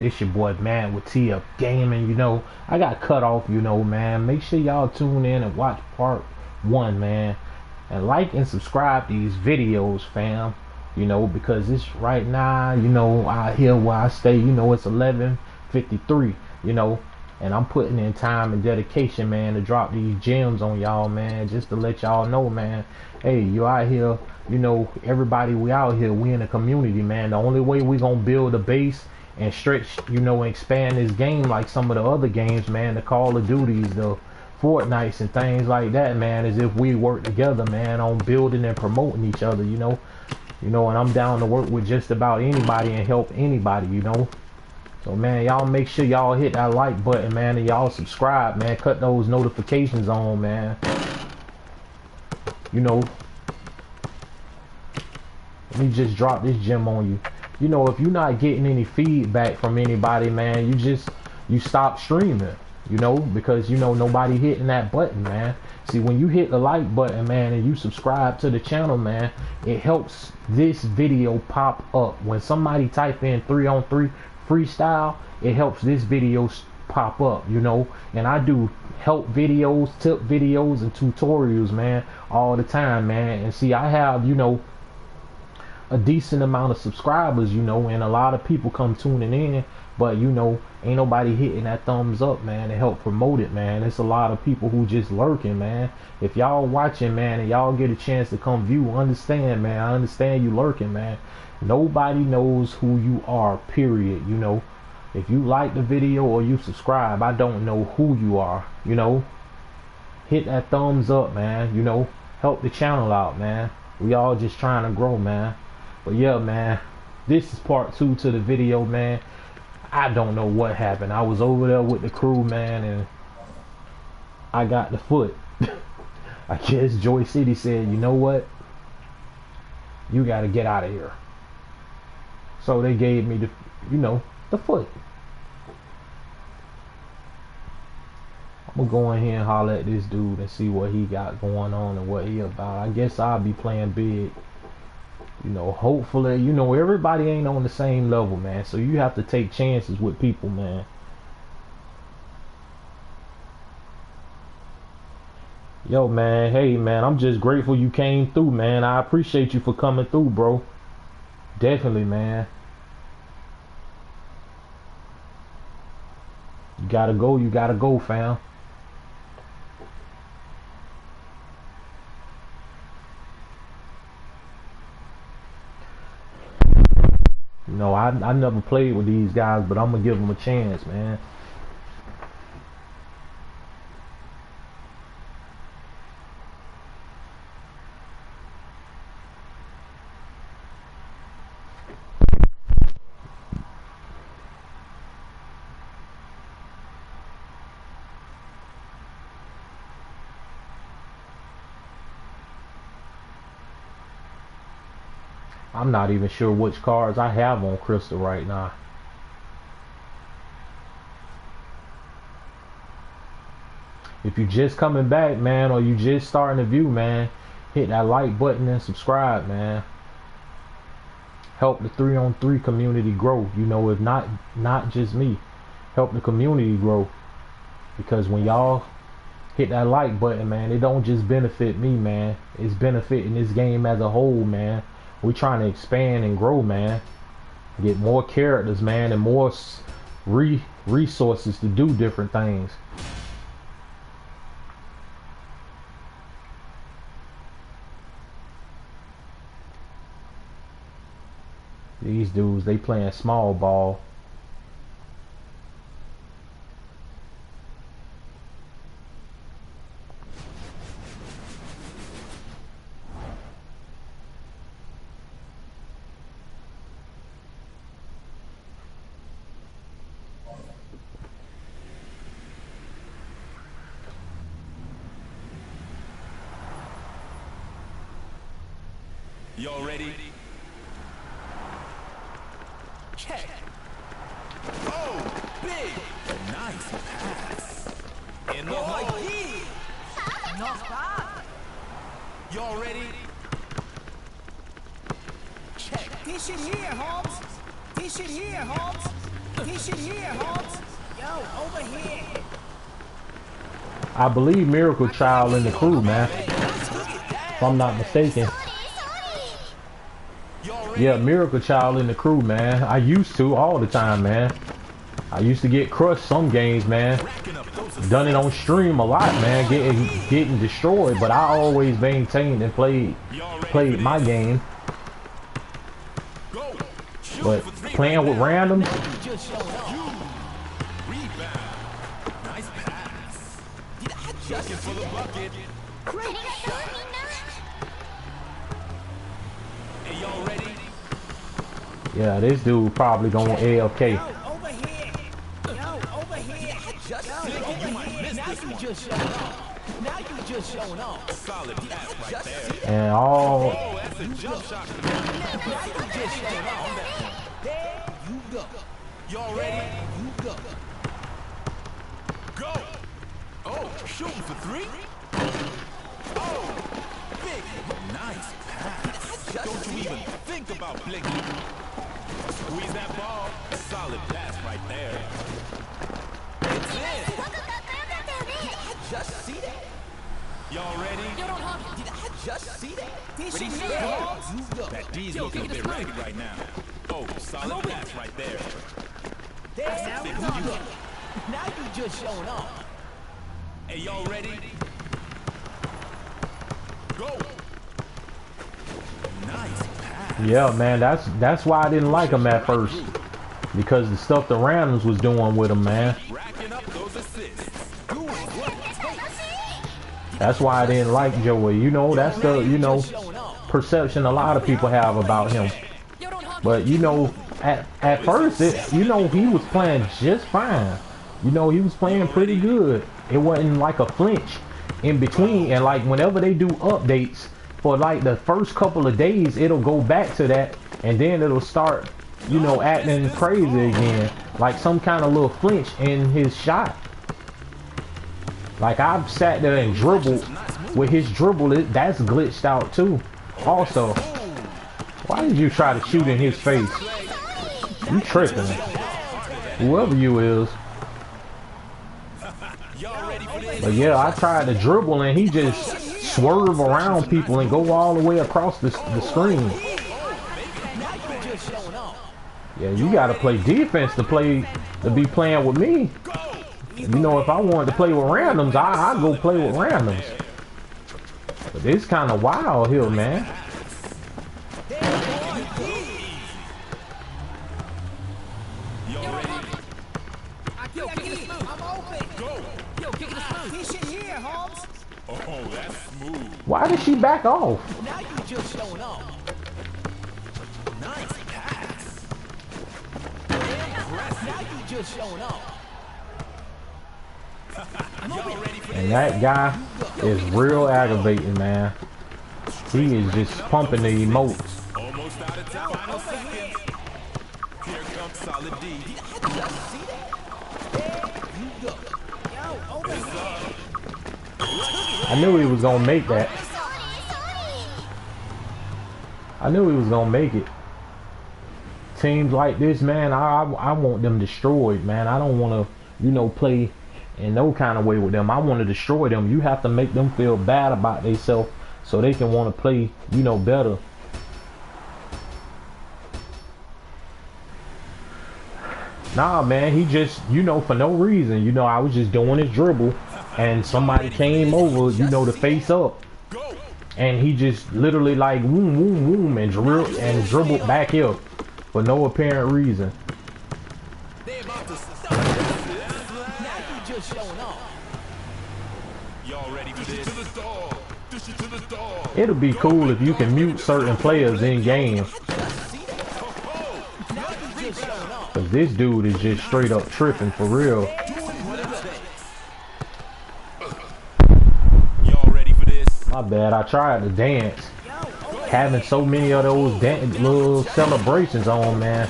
It's your boy, man, with T Up Gaming. I got cut off, man. Make sure y'all tune in and watch part 1, man. And like and subscribe these videos, fam. Because it's right now, out here where I stay, it's 11:53, and I'm putting in time and dedication, man, to drop these gems on y'all, man, just to let y'all know, man. Hey, you out here, everybody, we out here, we in the community, man. The only way we gonna build a base and stretch, and expand this game like some of the other games, man, the Call of Duties, the Fortnites and things like that, man, is if we work together, man, on building and promoting each other, and I'm down to work with just about anybody and help anybody, So, man, y'all make sure y'all hit that like button, man, and y'all subscribe, man. Cut those notifications on, man. Let me just drop this gem on you. If you're not getting any feedback from anybody, man, you stop streaming, because, nobody hitting that button, man. See, when you hit the like button, man, and you subscribe to the channel, man, it helps this video pop up. When somebody type in 3on3 Freestyle, it helps this video pop up, and I do help videos, tip videos, and tutorials, man, all the time, man. And see, I have, a decent amount of subscribers, and a lot of people come tuning in, but ain't nobody hitting that thumbs up, man, to help promote it, man. It's a lot of people who just lurking, man. If y'all watching, man, and y'all get a chance to come view, understand, man, I understand you lurking, man. Nobody knows who you are, period. If you like the video or you subscribe, I don't know who you are. Hit that thumbs up, man. Help the channel out, man. We all just trying to grow, man. But yeah, man, this is part 2 to the video, man. I don't know what happened. I was over there with the crew, man, and I got the foot. I guess Joy City said, you know what, you got to get out of here. So they gave me the foot. I'm gonna go in here and holler at this dude and see what he got going on and what he about. I guess I'll be playing big. Hopefully, everybody ain't on the same level, man. So you have to take chances with people, man. Yo, man, hey, man, I'm just grateful you came through, man. I appreciate you for coming through, bro. Definitely, man. You gotta go, fam. I never played with these guys, but I'm gonna give them a chance, man. I'm not even sure which cards I have on Crystal right now. If you just coming back, man, or you just starting to view, man, hit that like button and subscribe, man. Help the 3on3 community grow. If not just me, help the community grow. Because when y'all hit that like button, man, it don't just benefit me, man. It's benefiting this game as a whole, man. We're trying to expand and grow, man. Get more characters, man, and more resources to do different things. These dudes, they playing small ball. Y'all ready? Check. Oh, big. Nice pass. In the hole. Not bad. Y'all ready? Check. Dish it here, Hobbs. Dish it here, Hobbs. Dish it here, Holmes. Yo, over here. I believe Miracle Child in the crew, man. If I'm not mistaken. Yeah, Miracle Child in the crew, man. I used to all the time, man. I used to get crushed some games, man. Done it on stream a lot, man. Getting destroyed, but I always maintained and played my game. But playing with randoms, Nice pass. Looking for the bucket. Hey, y'all ready? yeah, this dude probably going AFK. Yo, over here. Yo, over here. You might miss this one. Now you just showing off. Solid pass right there. And all, Oh, that's a jump shot. Now you just showing off. There you go. Y'all ready? You go. Go. Oh, shooting for three. Oh, big, nice pass. Don't you even think about blinking. Squeeze that ball. Solid pass right there. It's in. Just see that. Y'all ready? Did I just see that? Dish it Ready, here, set, go. Holmes. You go. That D's looking a bit ragged right now. Oh, solid pass right there. There you go. Now you just showing off. Hey, y'all ready? Go. Nice pass. yeah, man, that's why I didn't like him at first. Because the stuff the randoms was doing with him, man. Racking up those assists. That's why I didn't like Joey. You know, that's the, perception a lot of people have about him. But, at first, he was playing just fine. He was playing pretty good. It wasn't like a flinch in between. And, like, whenever they do updates for, like, the first couple of days, it'll go back to that. And then it'll start, acting crazy again. Like some kind of little flinch in his shot. Like I've sat there and dribbled with his dribble, that's glitched out too. Also, why did you try to shoot in his face? You tripping. Whoever you is. But yeah, I tried to dribble and he just swerve around people and go all the way across the screen. Yeah, you gotta play defense to be playing with me. If I wanted to play with randoms, I'd go play with randoms. But it's kind of wild here, man. Oh, that's smooth. Why did she back off? Now you just showing off. Nice pass. Now you just showing off. Y'all ready for And that guy is real aggravating, man. He is just pumping the emotes. almost out of time? Final seconds. Here comes solid D. I knew he was gonna make that. I knew he was gonna make it. Teams like this, man, I want them destroyed, man. I don't want to, play in no kind of way with them. I want to destroy them. You have to make them feel bad about themselves so they can want to play, better. Nah, man, he just, for no reason. I was just doing his dribble and somebody came over, to face up. And he just literally like, woom, woom, woom, and dribbled back here for no apparent reason. They about to stop. Now you just showing off. Y'all ready for this? To the dog. Dish it to the dog. It'll be cool if you can mute certain players in game. Cause this dude is just straight up tripping for real. Y'all ready for this? My bad, I tried to dance. Having so many of those little celebrations on, man.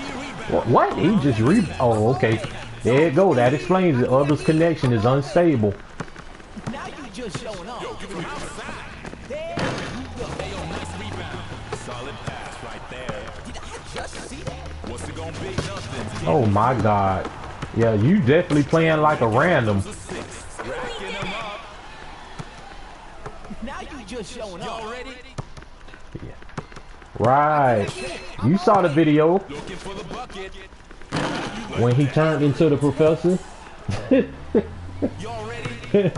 What? He just oh, okay. There you go. That explains it. Others' connection is unstable. Now you just showing off. Yo, give him outside. There you go. Hey, yo, nice rebound. Solid pass right there. Did I just see that? What's it gonna be? Nothing. Oh my God. Yeah, you definitely playing like a random. Racking 'em up. Now you just showing Y'all off. ready? Right. You saw the video Looking for the bucket. when he turned into the professor. Y'all ready?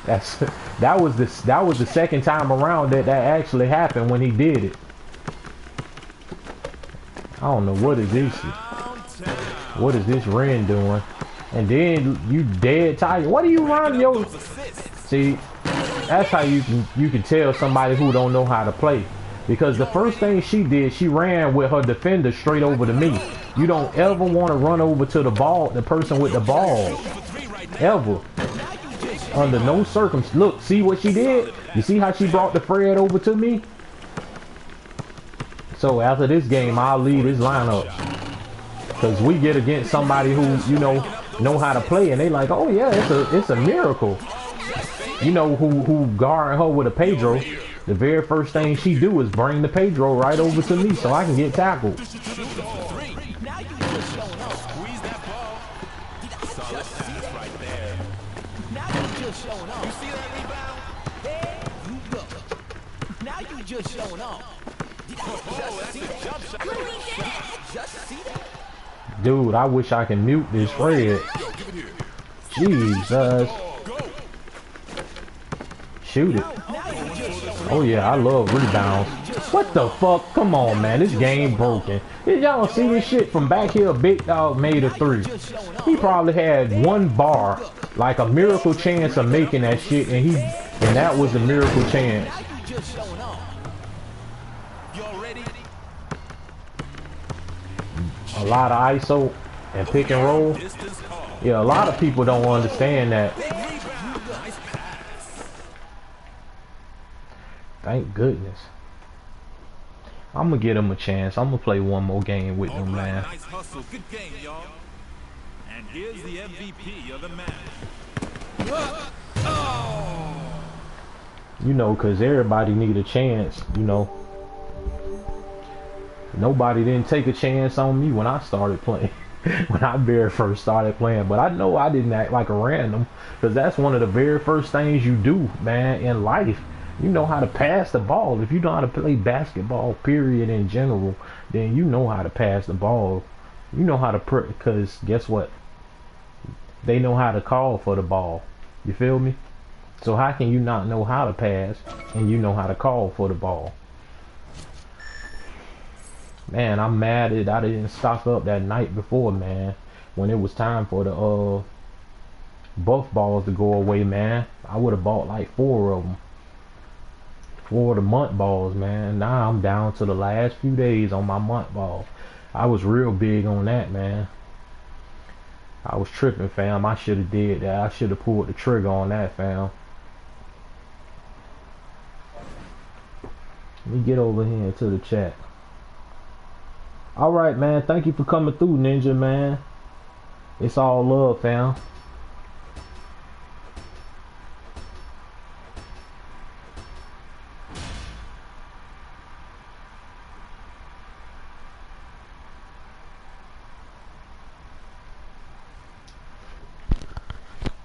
That was the second time around that actually happened when he did it. I don't know what is this. Downtown. What is this Ren doing? And then you dead tired. What do you run yo? Those assists. See, that's how you can tell somebody who don't know how to play. Because the first thing she did, she ran with her defender straight over to me. You don't ever want to run over to the ball, the person with the ball. Ever. Under no circumstance. Look, see what she did? You see how she brought the Fred over to me? So after this game, I'll leave this lineup. Because we get against somebody who, you know how to play. And they like, oh yeah, it's a miracle. You know who guarding her with a Pedro. The very first thing she do is bring the Pedro right over to me so I can get tackled. Now you just showing off. Squeeze that ball. Solid pass right there. Now you just showing You off. see that rebound? There you go. Now you just showing off. Oh, that's a jump shot. Just see that. Dude, I wish I can mute this Fred. Yo, give it here. Jesus. Go. Shoot it. Now you just showing Oh yeah, I love rebounds. What the fuck? Come on, man. This game broken. Did y'all see this shit from back here? Big Dog made a 3. He probably had one bar, like a miracle chance of making that shit, and that was a miracle chance. Now you just showing off. Y'all ready? A lot of ISO and pick and roll. Distance call. Yeah, a lot of people don't understand that. Big rebound. Nice pass. Thank goodness. I'm gonna get him a chance. I'm gonna play one more game with him, man. Nice hustle. Good game, y'all. And here's the MVP of the match. You know, cause everybody need a chance. You know, nobody didn't take a chance on me when I started playing. When I very first started playing, but I know I didn't act like a random, because that's one of the very first things you do, man, in life. You know how to pass the ball. If you know how to play basketball, period, in general, then you know how to pass the ball. You know how to, because guess what? They know how to call for the ball. You feel me? So how can you not know how to pass and you know how to call for the ball? Man, I'm mad that I didn't stock up that night before, man. When it was time for the buff balls to go away, man. I would have bought like 4 of them. 4 of the month balls, man. Now I'm down to the last few days on my month ball. I was real big on that, man. I was tripping, fam. I should have did that. I should have pulled the trigger on that, fam. Let me get over here into the chat. Alright, man. Thank you for coming through, Ninja, man. It's all love, fam.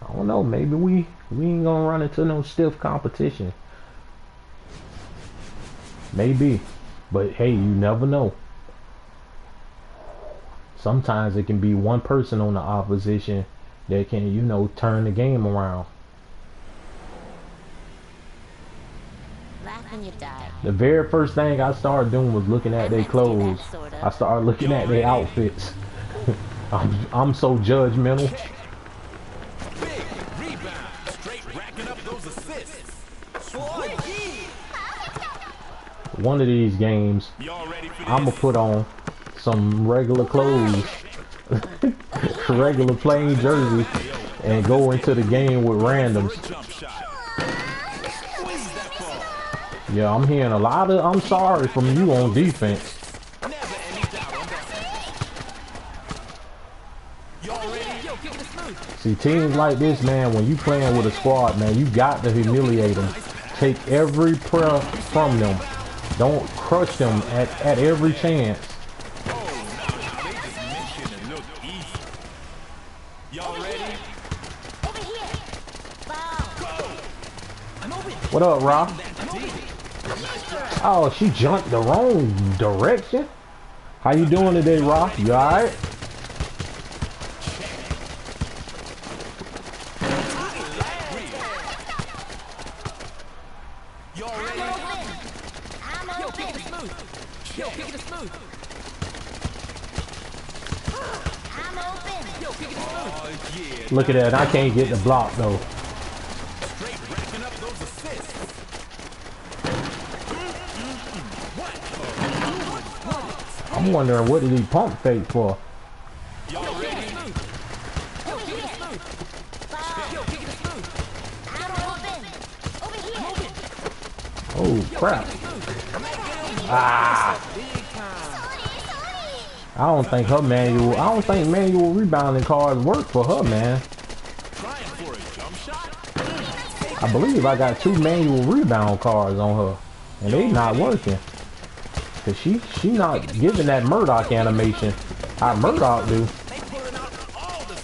I don't know. Maybe we ain't gonna run into no stiff competition. Maybe. But hey, you never know. Sometimes it can be one person on the opposition that can, you know, turn the game around. Laugh when you die. The very first thing I started doing was looking at their clothes. I started looking at their outfits. I'm so judgmental. Big rebound. Straight racking up those assists. One of these games, Y'all ready for this? I'm gonna put on some regular clothes, regular plain jersey, and go into the game with randoms. Jump shot. Squeeze that ball. Yeah, I'm hearing a lot of "I'm sorry" from you on defense. Never any doubt on that. Y'all ready? Yo, kick this move. See, teams like this, man, when you playing with a squad, man, you got to humiliate them. Take every prayer from them. Don't crush them at every chance. Oh, now they just mentioned and look Y'all ready? Over here. Foul. I'm open. What up, Rob? Oh, she jumped the wrong direction. How you doing today, Rob? You alright? Y'all ready? Yo, kick it smooth. Yo, kick it smooth. I'm open. Yo, kick it smooth. Oh, yeah. Look at that. I can't get the block though. Straight racking up those assists. I'm wondering what did he pump fake for? Y'all ready? Yo, kick it smooth. Yo, kick it smooth. I'm open. Over here. Oh crap. Ah. I don't think manual rebounding cards work for her, man. Trying for a jump shot? I believe I got 2 manual rebound cards on her. And they not working. Cause she not giving that Murdoch animation. How Murdoch do. They pulling out all the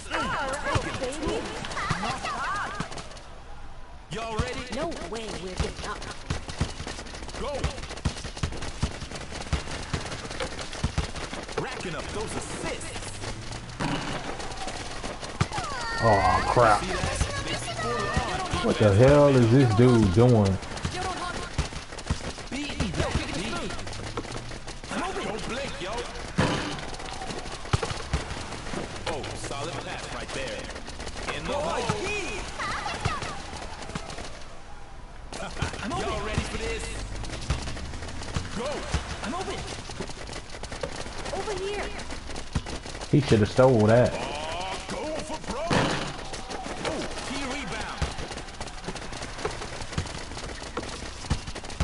Y'all ready? No way we're getting up. Go! Racking up those assists. Oh crap. See that? They full on. What the hell is this dude doing? Don't blink, yo. Oh, solid pass right there. In the hole. Y'all ready for this? Go! I'm open. Over here. He should have stole that. Oh, go for broke. Oh, key rebound.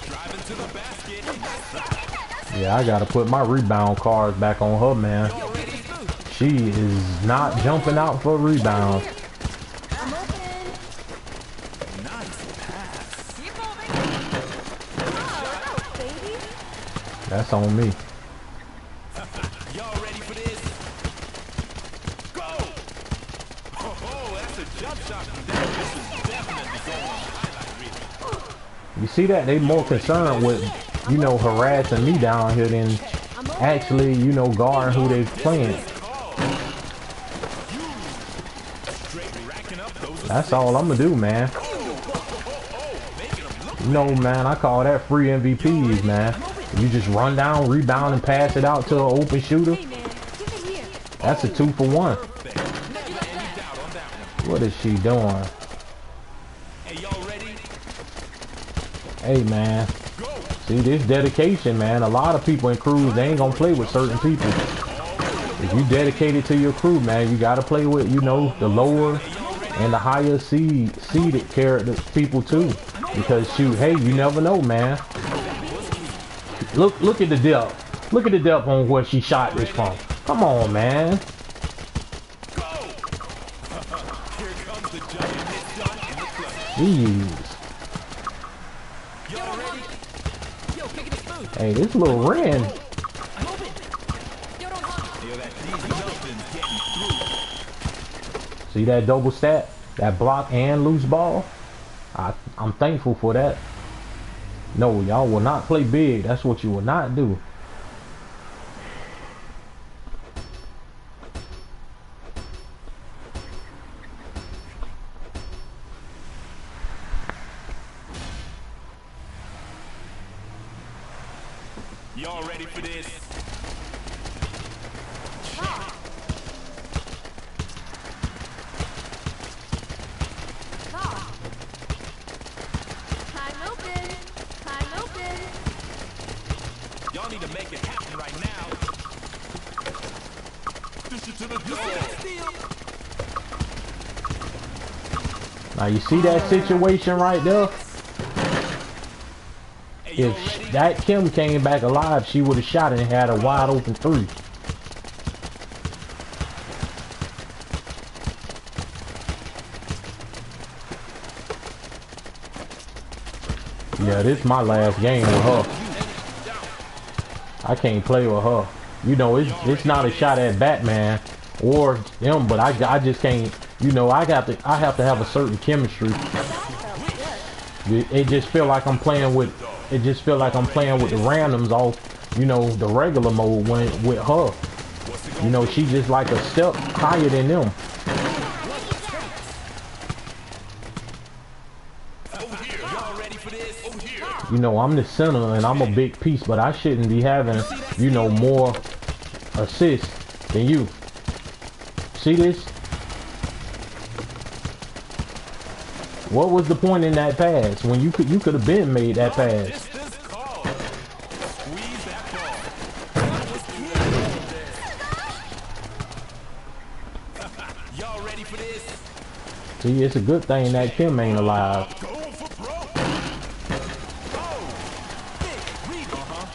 Driving to the basket. Yeah, I gotta put my rebound cards back on her, man. Y'all ready? She is not jumping out for rebounds. I'm open. Nice pass. Keep moving. Oh, baby. That's on me. Y'all ready for this? Go! Oh, that's a jump shot from there. This is definitely going on the highlight reel. You see that? They more concerned with, you know, harassing me down here than actually, you know, guarding who they playing. Straight racking up those That's all I'm gonna do, man. making them look. You know, man, I call that free MVPs, man. You just run down, rebound, and pass it out to an open shooter. Hey, man. Give it here. That's a 2 for 1. Never any doubt on that one. What is she doing? Hey, y'all ready? Hey, man. Go! See, this dedication, man. A lot of people in crews, they ain't gonna play with certain people. If you dedicated to your crew, man, you gotta play with, you know, the lower and the higher seeded character people too. Because shoot, hey, you never know, man. Look at the depth. Look at the depth on where she shot this from. Come on, man. Go! Here comes the giant hit shot in the clutch. Jeez. Y'all ready? Yo, kick it smooth. Hey, this little Ren. I'm open. Yo, don't hug. Yo, that these nothing's getting through. See that double stat? That block and loose ball? I'm thankful for that. No, y'all will not play big. That's what you will not do. Y'all ready for this? Time open. Time open. Y'all need to make it happen right now. Dish it to the door. Now you see that situation right there? Hey, y'all If ready? that Kim came back alive, she would have shot it and had a wide open 3. Yeah, this is my last game with her. I can't play with her. You know, it's not a shot at Batman. or them, but I just can't. You know, I have to have a certain chemistry. It just feel like I'm playing with. It just feel like I'm playing with the randoms off. You know, the regular mode when with her. You know, she just like a step higher than them. You know, I'm the center and I'm a big piece, but I shouldn't be having, you know, more assists than you. See this? What was the point in that pass when you could have been made that pass? See, it's a good thing that Kim ain't alive.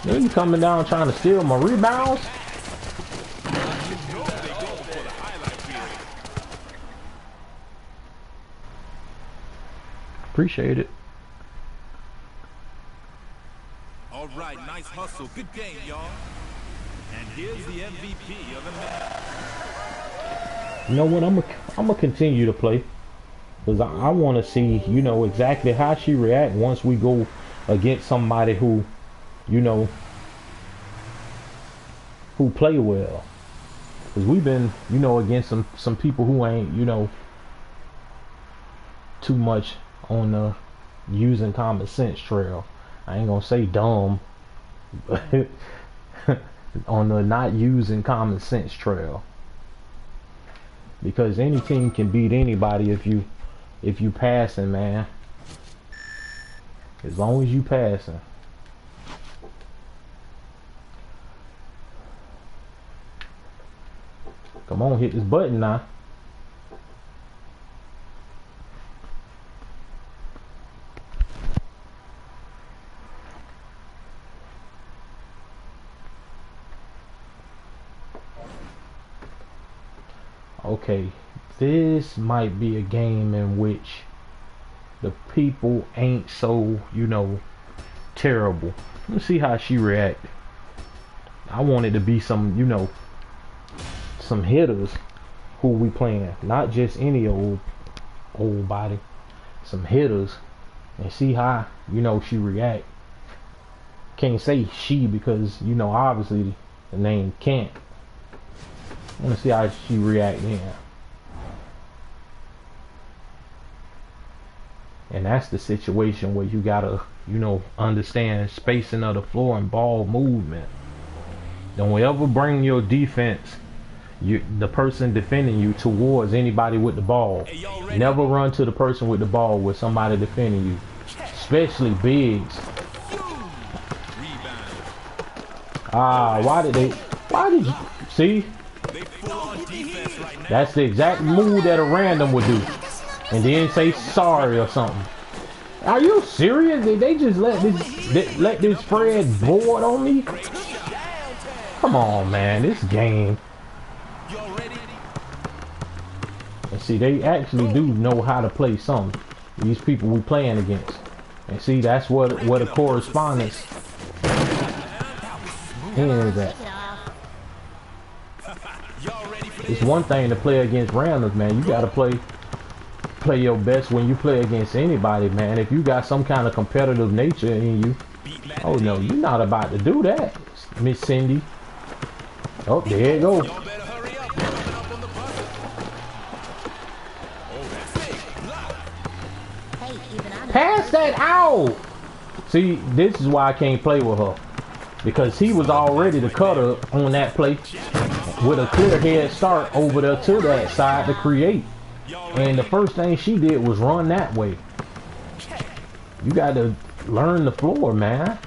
Then you coming down trying to steal my rebounds? Appreciate it. All right, nice hustle. Good game, y'all. And here's the MVP of the match. You know what? I'm gonna continue to play because I want to see, you know, exactly how she react once we go against somebody who, you know, who play well. Because we've been, you know, against some people who ain't, you know, too much on the using common sense trail. I ain't gonna say dumb, but on the not using common sense trail. Because any team can beat anybody if you passing, man. As long as you passing. Come on, hit this button now. Okay, this might be a game in which the people ain't so, you know, terrible. Let's see how she react. I want it to be some, you know, some hitters who we playing, not just any old body. Some hitters, and see how, you know, she react. Can't say she because, you know, obviously the name can't. I want to see how she react then. And that's the situation where you gotta, you know, understand spacing of the floor and ball movement. Don't ever bring your defense, the person defending you, towards anybody with the ball. Never run to the person with the ball with somebody defending you, especially bigs. Why did you see? That's the exact move that a random would do, and then say sorry or something. Are you serious? Did they just let this Fred board on me? Come on, man, this game. And see, they actually do know how to play something. These people we playing against. And see, that's what a correspondence ends at. It's one thing to play against randoms, man. You gotta play your best when you play against anybody, man. If you got some kind of competitive nature in you, oh no, you're not about to do that, Miss Cindy. Oh, there you go. Pass that out. See, this is why I can't play with her, because he was already the cutter on that play with a clear head start over there to that side to create. And the first thing she did was run that way. You got to learn the floor, man.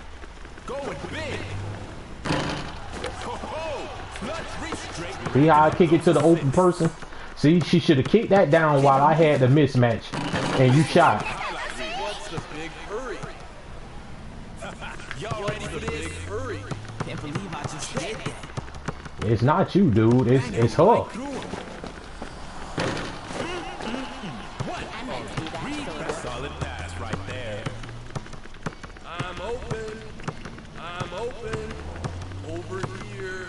See how I kick it to the open person? See, she should have kicked that down while I had the mismatch. And you shot. It's not you, dude. It's her. Solid pass right there. I'm open. Over here.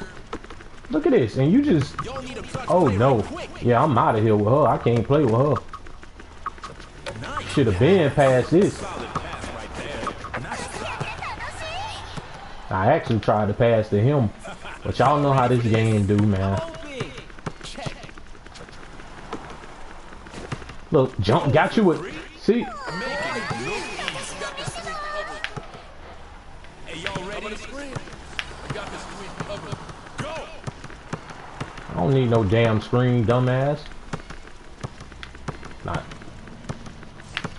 Look at this, and you just. Y'all need a clutch Oh play no. real quick. Yeah, I'm out of here with her. I can't play with her. Nice. Should have been past this. Solid pass right there. Nice try. I actually tried to pass to him, but y'all know how this game do, man. Open. Check. Look, jump, got you with. See, Make it look easy. Got the screen covered. Hey, y'all ready? The screen. Got the screen covered. Go. I don't need no damn screen, dumbass. Not.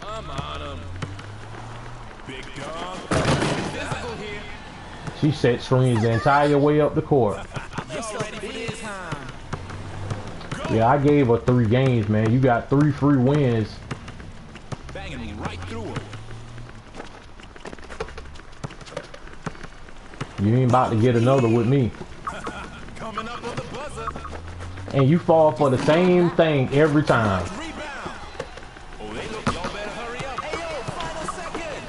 I'm on him. Big dog. Physical here. She set screens the entire way up the court. Y'all ready for this time? Yeah, I gave her 3 games, man. You got 3 free wins. Banging right through him. You ain't about to get another with me. Coming up on the buzzer. And you fall for the same thing every time. Rebound. Oh, they look. Y'all better hurry up. Hey, yo, final second.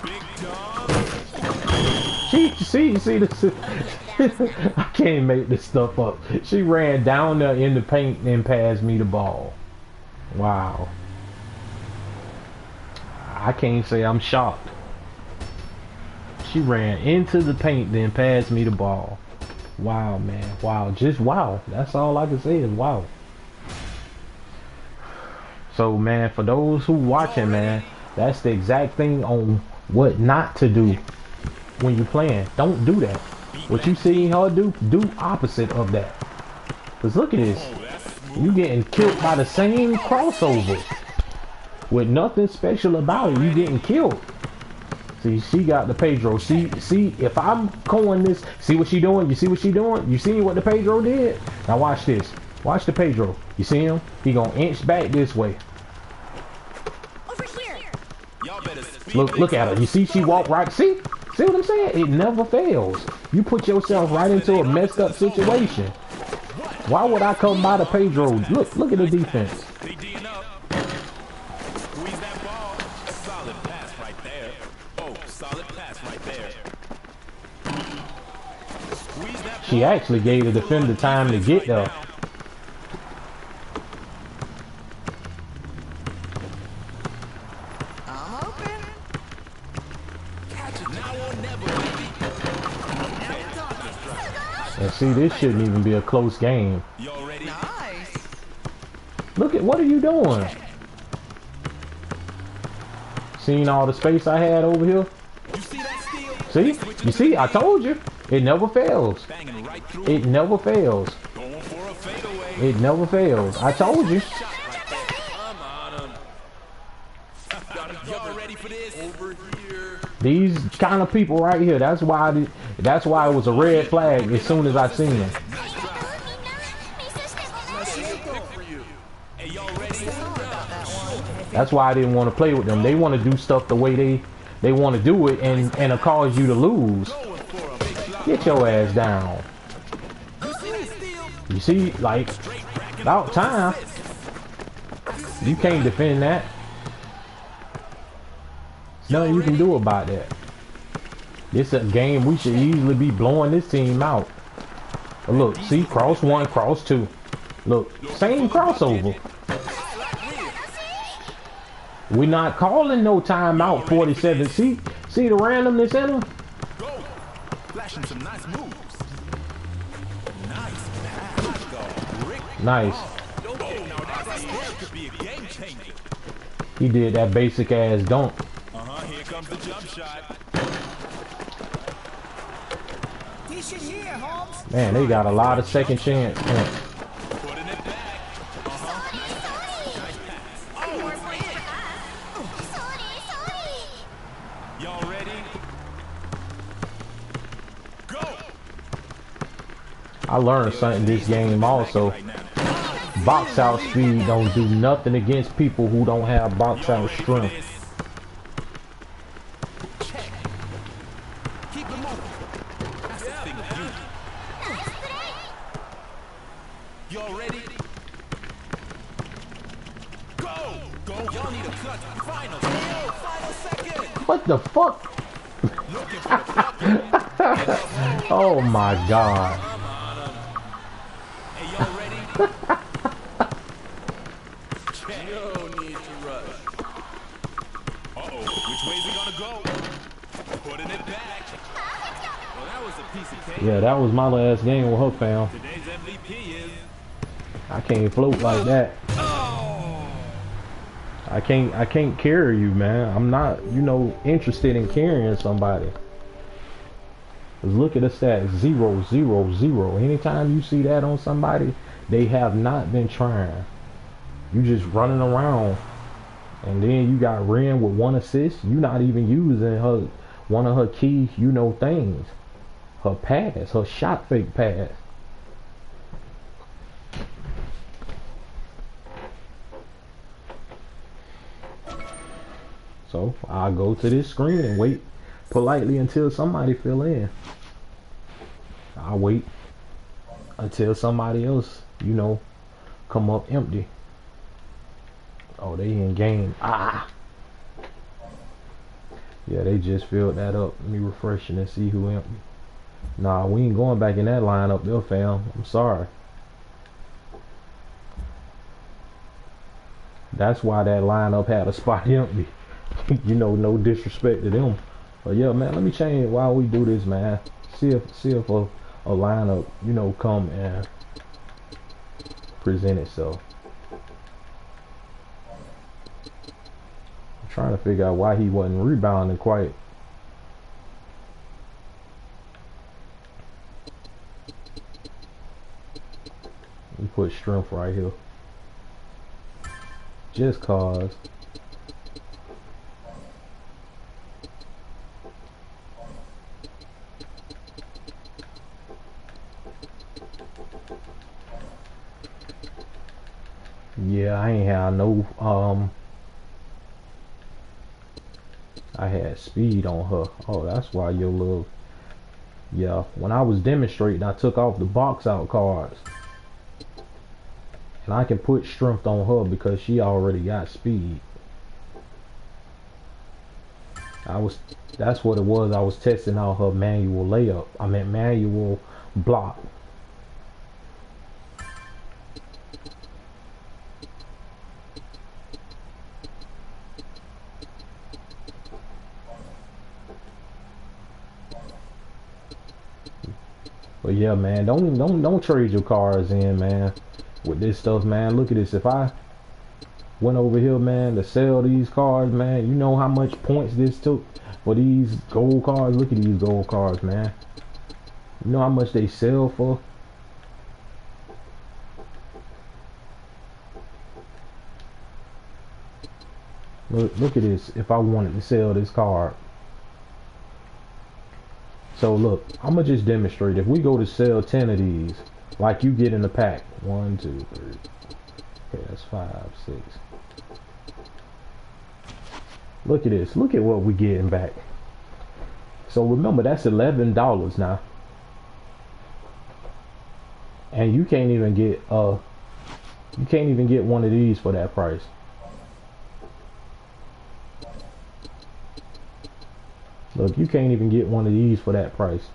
Big dog. See this. I can't make this stuff up. She ran down there in the paint and passed me the ball. Wow. I can't say I'm shocked. She ran into the paint, then passed me the ball. Wow, man. Wow. Just wow. That's all I can say is wow. So, man, for those who watching, man, that's the exact thing on what not to do when you're playing. Don't do that. What you see her do opposite of that. Because look at this. You getting killed by the same crossover. With nothing special about it. You getting killed. See, she got the Pedro. See, if I'm calling this, see what she doing? You see what she doing? You see what the Pedro did? Now watch this. Watch the Pedro. You see him? He gonna inch back this way. Over here. Y'all better speed. Look at her. You see she walk right. See what I'm saying? It never fails. You put yourself right into a messed up situation. Why would I come by the Pedro? Look at the defense. They D'ing up. Squeeze that ball. Solid pass right there. Oh, solid pass right there. Squeeze that She ball. actually gave the defender time to get there. I'm open. Catch it now or never, baby. And see, this shouldn't even be a close game. Y'all ready? Nice. Look at, what are you doing? Seen all the space I had over here? You see that steal? See? You see, I told you. It never fails. Banging right through. It never fails. Going for a fadeaway. It never fails. I told you. Shot right there. I'm on him. Y'all ready for this? Over here. These kind of people right here. That's why it was a red flag as soon as I seen them. Hey, y'all ready? That's why I didn't want to play with them. They want to do stuff the way they want to do it, and it'll cause you to lose. Going for a big block. Get your ass down. You see that steal? You see, like, about time. You can't defend that. There's nothing you can do about that. This is a game we should easily be blowing this team out. But look, see, cross 1, cross 2. Look, same crossover. We're not calling no timeout 47. See the randomness in them? Go. Flashing some nice moves. Nice pass, though. Rick. Nice. Oh, now that right there could be a game changer. He did that basic ass dunk. Here comes the jump shot. Decent here, Holmes. Man, they got a lot of second chance. Putting it back. Y'all ready? Go. I learned something this game also. Box out speed don't do nothing against people who don't have box out strength. Check. Keep it moving. That's the thing of beauty. Y'all ready? Go. Go. Y'all need a clutch. Final. Final second. What the fuck? Looking for the bucket. Oh my God. Come on 'em. Hey, y'all ready? No need to rush. Uh-oh, which way's it gonna go? Putting it back. Well, that was a piece of cake. Yeah, that was my last game with her, fam. Today's MVP is... I can't float like that. Oh! I can't carry you, man. I'm not, you know, interested in carrying somebody. 'Cause look at the stats, 0, 0, 0. Anytime you see that on somebody, they have not been trying. You just running around, and then you got Ren with 1 assist. You not even using her one of her key, you know, things. Her pass, her shot fake pass. So I'll go to this screen and wait politely until somebody fill in. I'll wait until somebody else, you know, come up empty. Oh, they in game. Ah. Yeah, they just filled that up. Let me refresh it and see who empty. Nah, we ain't going back in that lineup there, fam. I'm sorry. That's why that lineup had a spot empty. You know, no disrespect to them. But yeah, man, let me change while we do this, man. See if a lineup, you know, come and present itself. I'm trying to figure out why he wasn't rebounding quite. We put strength right here. Just cause. Yeah, I ain't have no I had speed on her. Oh, that's why your little... Yeah, when I was demonstrating, I took off the box out cards. And I can put strength on her because she already got speed. That's what it was. I was testing out her manual layup. I meant manual block. But yeah, man, don't trade your cards in, man. With this stuff, man. Look at this. If I went over here, man, to sell these cards, man, you know how much points this took for these gold cards. Look at these gold cards, man. You know how much they sell for? Look at this. If I wanted to sell this card. So look, I'm gonna just demonstrate. If we go to sell 10 of these, like you get in the pack, 1, 2, 3. Okay, that's 5, 6. Look at this. Look at what we getting back. So remember, that's $11 now, and you can't even get one of these for that price. Look, you can't even get one of these for that price.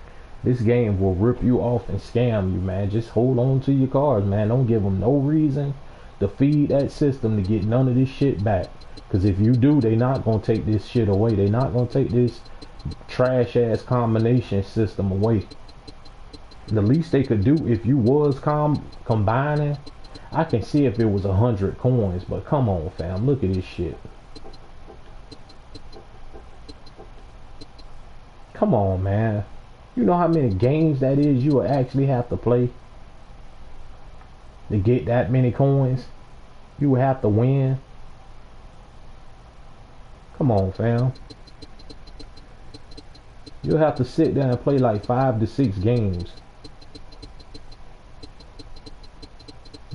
This game will rip you off and scam you, man. Just hold on to your cards, man. Don't give them no reason to feed that system to get none of this shit back. Because if you do, they not going to take this shit away. They not going to take this trash-ass combination system away. The least they could do if you was combining, I can see if it was 100 coins. But come on, fam. Look at this shit. Come on, man. You know how many games that is you will actually have to play to get that many coins? You will have to win. Come on, fam. You'll have to sit down and play like 5 to 6 games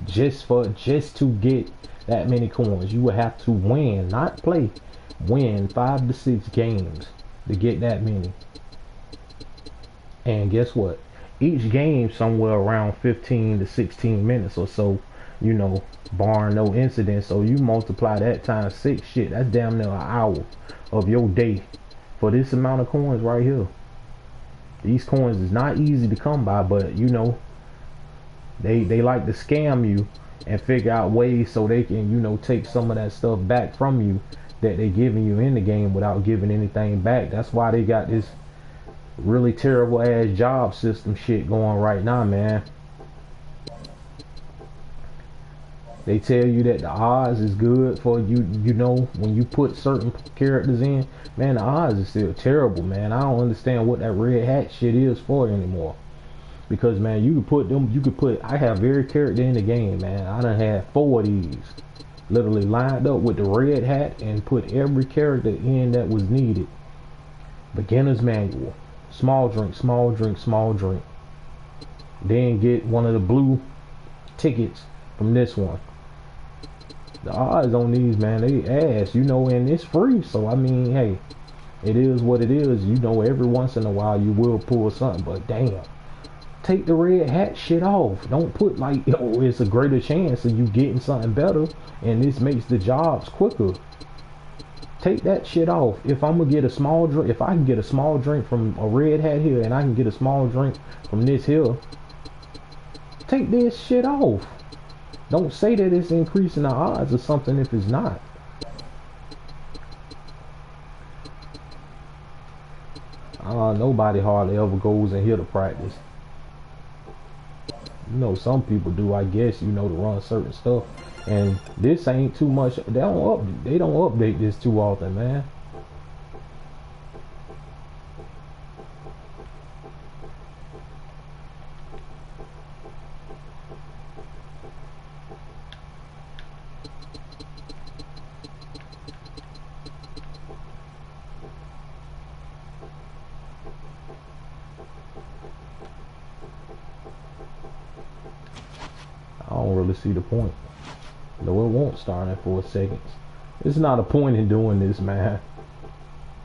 just to get that many coins. You will have to win, not play. Win 5 to 6 games to get that many. And guess what? Each game somewhere around 15 to 16 minutes or so, you know, barring no incidents. So you multiply that times 6, shit, that's damn near an hour of your day for this amount of coins right here. These coins is not easy to come by, but you know, they like to scam you and figure out ways so they can, you know, take some of that stuff back from you that they giving you in the game without giving anything back. That's why they got this really terrible ass job system shit going right now, man. They tell you that the odds is good for you, you know, when you put certain characters in. Man, the odds is still terrible, man. I don't understand what that red hat shit is for anymore. Because, man, you could put, I have every character in the game, man. I done had 4 of these literally lined up with the red hat and put every character in that was needed. Beginner's manual. Small drink, small drink, small drink. Then get one of the blue tickets from this one. The odds on these, man, they ass, you know, and it's free. So, I mean, hey, it is what it is. You know, every once in a while you will pull something, but damn. Take the red hat shit off. Don't put like, oh, it's a greater chance of you getting something better and this makes the jobs quicker. Take that shit off. If I'm gonna get a small drink, if I can get a small drink from a red hat here and I can get a small drink from this here, take this shit off. Don't say that it's increasing the odds or something if it's not. Nobody hardly ever goes in here to practice. You know, some people do, I guess, you know, to run certain stuff. And this ain't too much. They don't update this too often, man. I don't really see the point. No, it won't start in 4 seconds. There's not a point in doing this, man.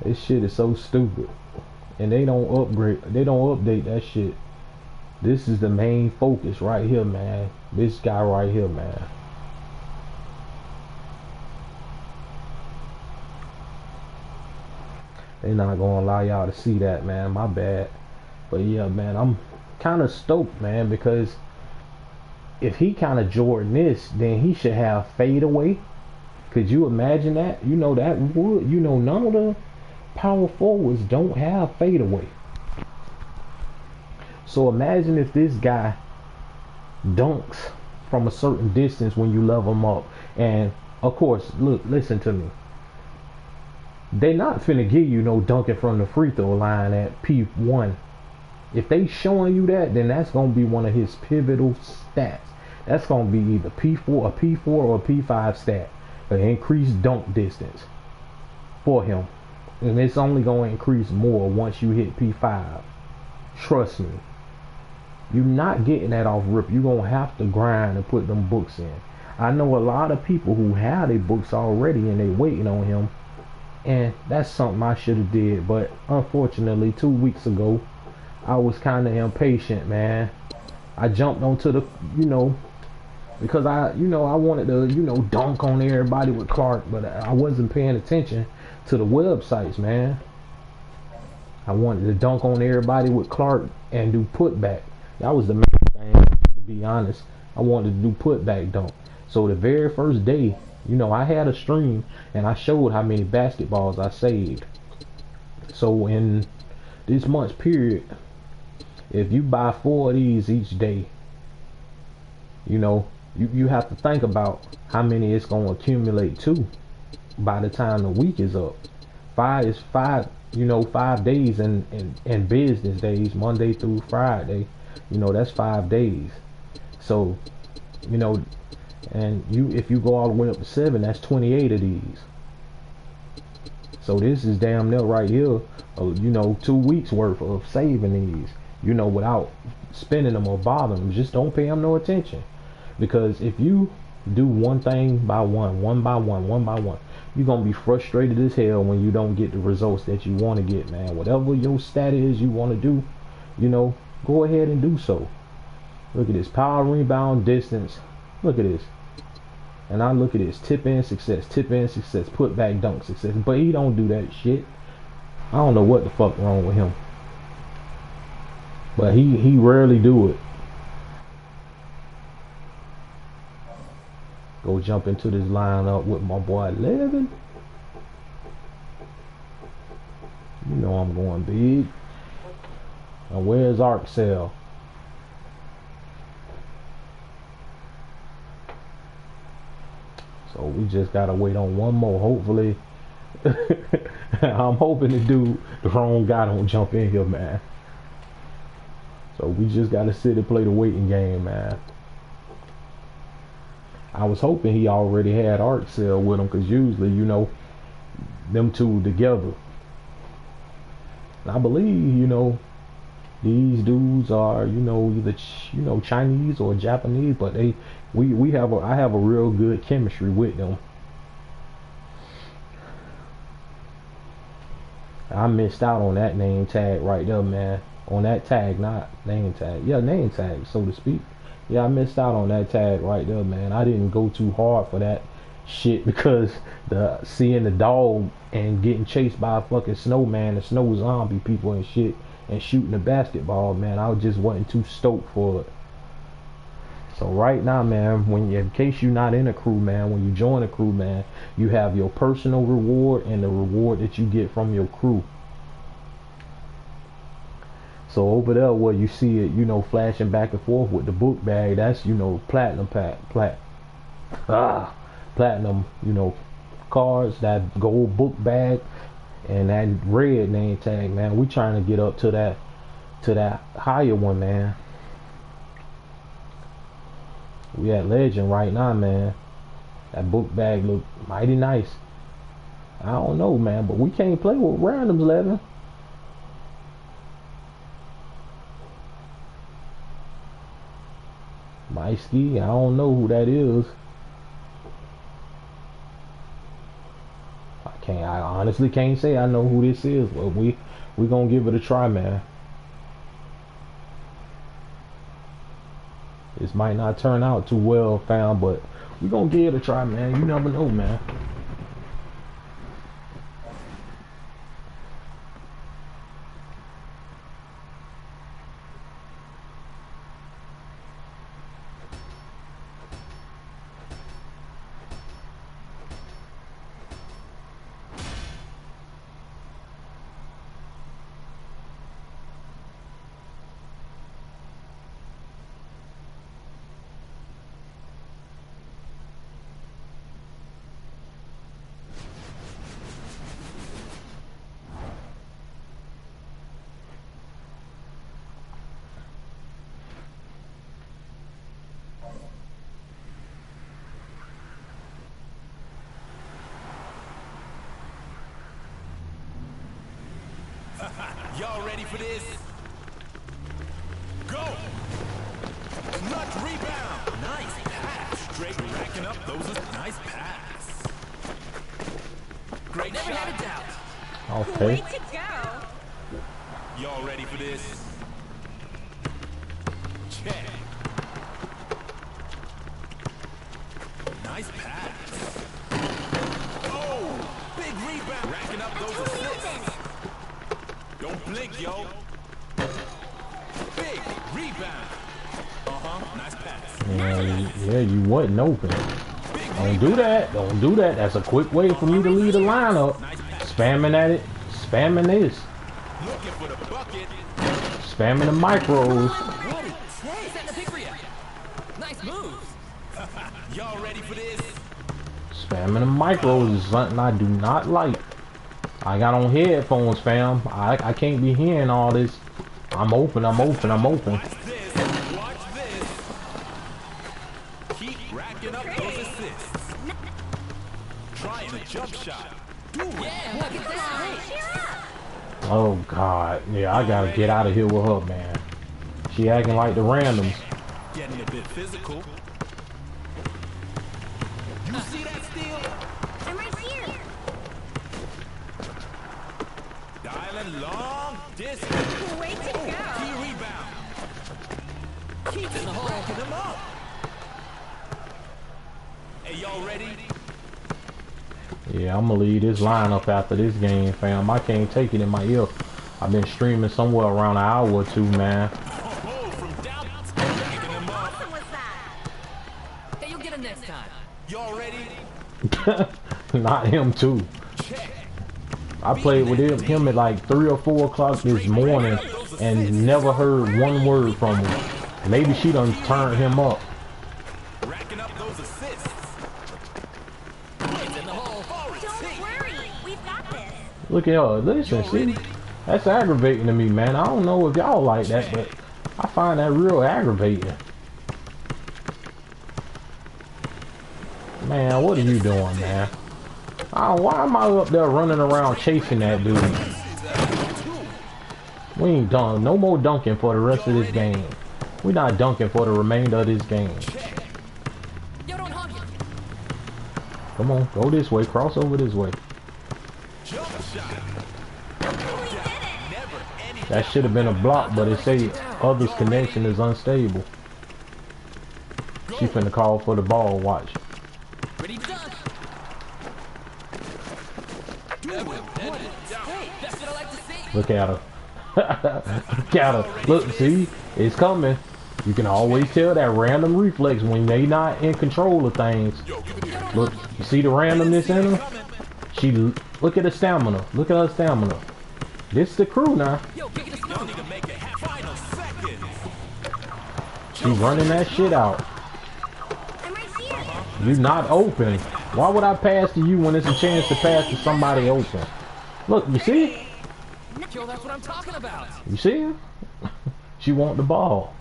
This shit is so stupid. And they don't upgrade, they don't update that shit. This is the main focus right here, man. This guy right here, man. They're not gonna allow y'all to see that, man. My bad. But yeah, man, I'm kind of stoked, man, because if he kind of Jordan this, then he should have fade away. Could you imagine that? You know, that would, you know, none of the power forwards don't have fade away. So imagine if this guy dunks from a certain distance when you level him up. And of course, look, listen to me. They not finna give you no dunking from the free throw line at P1. If they showing you that, then that's gonna be one of his pivotal stats. That's gonna be either P4, a P4 or a P5 stat, an increased dunk distance for him, and it's only gonna increase more once you hit P5. Trust me, you're not getting that off rip. You're gonna have to grind and put them books in. I know a lot of people who have their books already and they waiting on him, and that's something I should have did. But unfortunately, 2 weeks ago, I was kind of impatient, man. I jumped onto the, you know, because I wanted to, you know, dunk on everybody with Clark, but I wasn't paying attention to the websites, man. I wanted to dunk on everybody with Clark and do putback. That was the main thing, to be honest. I wanted to do putback dunk. So the very first day, you know, I had a stream and I showed how many basketballs I saved. So in this month's period, if you buy 4 of these each day, you know, you have to think about how many it's going to accumulate to by the time the week is up. 5 is 5, you know, 5 days and business days, Monday through Friday, you know, that's 5 days. So, you know, and if you go all the way up to 7, that's 28 of these. So this is damn near right here, you know, 2 weeks worth of saving these, you know, without spending them or bothering them. Just don't pay them no attention. Because if you do one thing by one by one, you're going to be frustrated as hell when you don't get the results that you want to get, man. Whatever your stat is you want to do, you know, go ahead and do so. Look at this. Power, rebound, distance. Look at this. And I look at this. Tip in, success. Tip in, success. Put back, dunk, success. But he don't do that shit. I don't know what the fuck wrong with him, but he rarely do it. Go jump into this lineup with my boy Levin. You know I'm going big. And where's Arcel? So we just gotta wait on one more. Hopefully, I'm hoping the wrong guy don't jump in here, man. So we just gotta sit and play the waiting game, man. I was hoping he already had Arcel with him, cause usually, you know, them two together. And I believe, you know, these dudes are, you know, either Chinese or Japanese, but I have a real good chemistry with them. I missed out on that name tag right there, man. On that tag, not name tag. Yeah, name tag, so to speak. Yeah, I missed out on that tag right there, man. I didn't go too hard for that shit because seeing the dog and getting chased by a fucking snowman and snow zombie people and shit and shooting the basketball, man, I just wasn't too stoked for it. So right now, man, in case you're not in a crew, man, when you join a crew, man, you have your personal reward and the reward that you get from your crew. So over there where you see it, you know, flashing back and forth with the book bag, that's, you know, platinum platinum, you know, cards, that gold book bag, and that red name tag, man. We trying to get up to that higher one, man. We at legend right now, man. That book bag look mighty nice. I don't know, man, but we can't play with randoms, Levin. Mikey, I don't know who that is. I honestly can't say I know who this is, but we gonna give it a try, man. This might not turn out too well, fam, but we gonna give it a try, man. You never know, man. Y'all ready for this? Go! Clutch rebound! Nice pass. Straight racking up those. Nice pass. Great Never shot. Had a doubt. Okay. Way to go. Y'all ready for this? Check. Nice pass. Oh! Big rebound. Racking up those assists. Don't blink, yo. Big rebound. Nice pass. Yeah, you wasn't open. Don't do that. Don't do that. That's a quick way for me to lead the lineup. Spamming at it. Spamming this. Looking for the bucket. Spamming the micros. Nice move. Y'all ready for this? Spamming the micros is something I do not like. I got on headphones, fam. I can't be hearing all this. I'm open. Watch this. Watch this. Keep racking up those assists. Trying a jump shot. Yeah, look at that. Oh God, yeah, I gotta get out of here with her, man. She acting like the randoms. Getting a bit physical. You see that steal? I'm right here. Dialing long distance. Way to go. Key rebound. Keeps racking them up. Hey, y'all ready? Yeah, I'm gonna leave this lineup after this game, fam. I can't take it in my ear. I've been streaming somewhere around an hour or two, man. Oh, from down, picking him up. Awesome was that? Hey, you'll get him next time. Y'all ready? Not him too. I played with him at like 3 or 4 o'clock this morning and never heard one word from him. Maybe she done turned him up. Racking up those assists. It's in the hole. Don't worry, we've got this. Look at her. Listen, see? That's aggravating to me, man. I don't know if y'all like that, but I find that real aggravating. Man, what are you doing, man? Why am I up there running around chasing that dude? We ain't done no more dunking for the rest of this game. We not dunking for the remainder of this game. Yo, don't hug it. Come on, go this way, cross over this way. Jump shot. Never any. That should have been a block, but it say others' connection is unstable. She finna call for the ball, watch. Ready, done. Hey, that's what I like to see. Look at her. Look at her. Look, see? It's coming. You can always tell that random reflex when they not in control of things. Look, you see the randomness in her? Look at her stamina. Look at her stamina. This the crew now. Yo, kick it to Y'all smooth. need to make it final seconds. She's running that shit out. I'm right here. You not open. Why would I pass to you when it's a chance to pass to somebody open? Look, you see? Yo, that's what I'm talking about. You see her? She want the ball.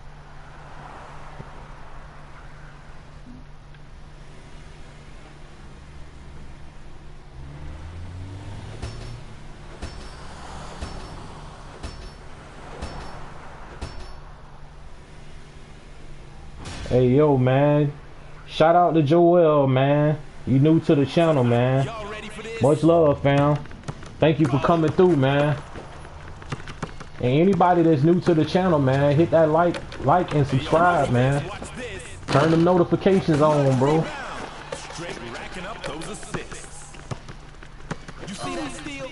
Hey, yo, man. Shout out to Joel, man. You new to the channel, man. Y'all ready for this? Much love, fam. Thank you for coming through, man. And anybody that's new to the channel, man, hit that like and subscribe, man. Watch this. Turn them notifications on, bro. Straight racking up those assists. You see that steal?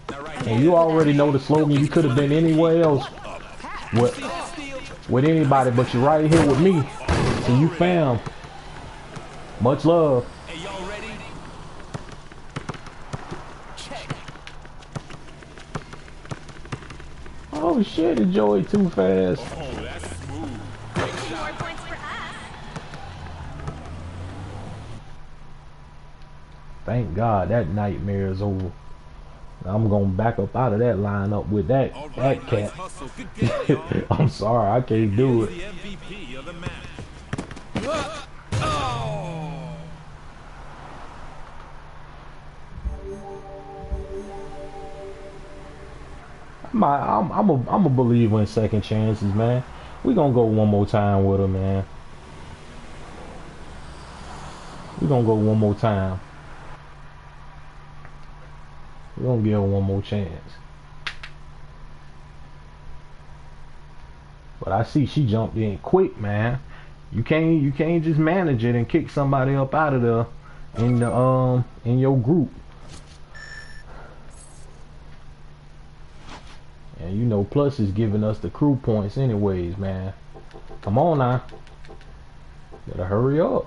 Now right And you already know the slogan. You could have been anywhere else with anybody, but you're right here with me. So you fam. Much love. Hey, y'all ready? Check. Oh shit, enjoy too fast. Oh, that's smooth. More points for us. Thank God that nightmare is over. I'm gonna back up out of that lineup with that All right, nice cat. hustle. Good game, y'all. I'm sorry, I can't do it. The MVP of the match. I'm a believer in second chances, man. We gonna go one more time with her, man. We gonna go one more time. We gonna give her one more chance. But I see she jumped in quick, man. You can't just manage it and kick somebody up out of there in your group. And you know, Plus is giving us the crew points anyways, man. Come on now. Better hurry up.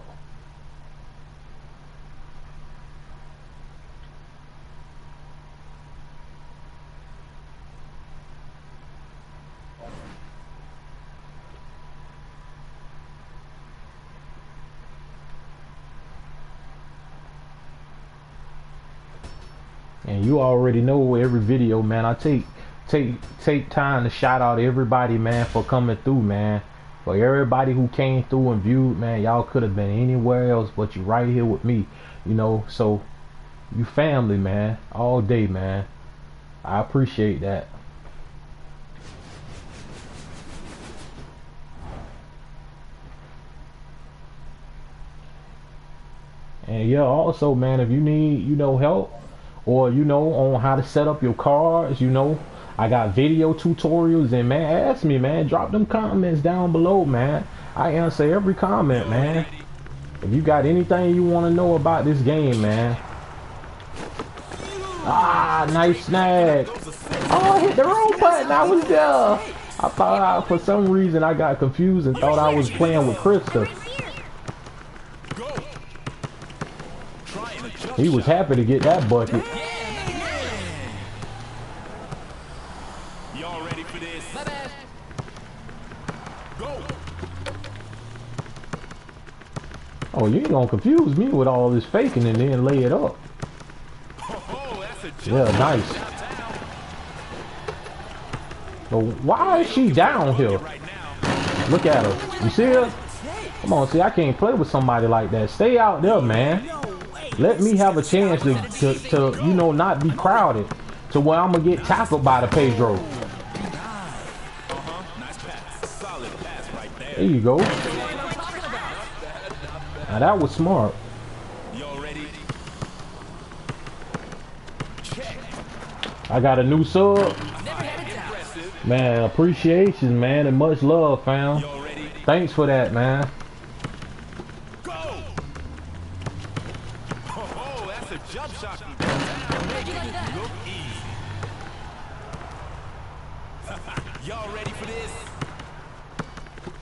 And you already know every video, man, I take time to shout out everybody, man, for coming through, man. For everybody who came through and viewed, man, y'all could have been anywhere else, but you right here with me, you know. So you family, man, all day, man. I appreciate that. And yeah, also, man, if you need, you know, help, or you know, on how to set up your cards, you know, I got video tutorials, and man, ask me, man, drop them comments down below, man. I answer every comment, man. If you got anything you want to know about this game, man, Ah, nice snag. Oh, I hit the wrong button. I was there. I thought for some reason I got confused and thought I was playing with Krista. He was happy to get that bucket. Y'all ready for this? My bad. Go. Oh, you ain't gonna confuse me with all this faking and then lay it up. Oh, that's a jump. Yeah, nice. But why is she down here? Right now. Look at her. You see her? Come on, see, I can't play with somebody like that. Stay out there, man. Let me have a chance to you know, not be crowded to where I'm gonna get tackled by the Pedro. Nice pass. Solid pass right there. There you go. Now that was smart. Y'all ready? Check. I got a new sub. Never had it down. Impressive. Man, appreciation, man, and much love, fam. Y'all ready? Thanks for that, man. Go. Oh, that's a jump shot. Look easy. Y'all ready for this?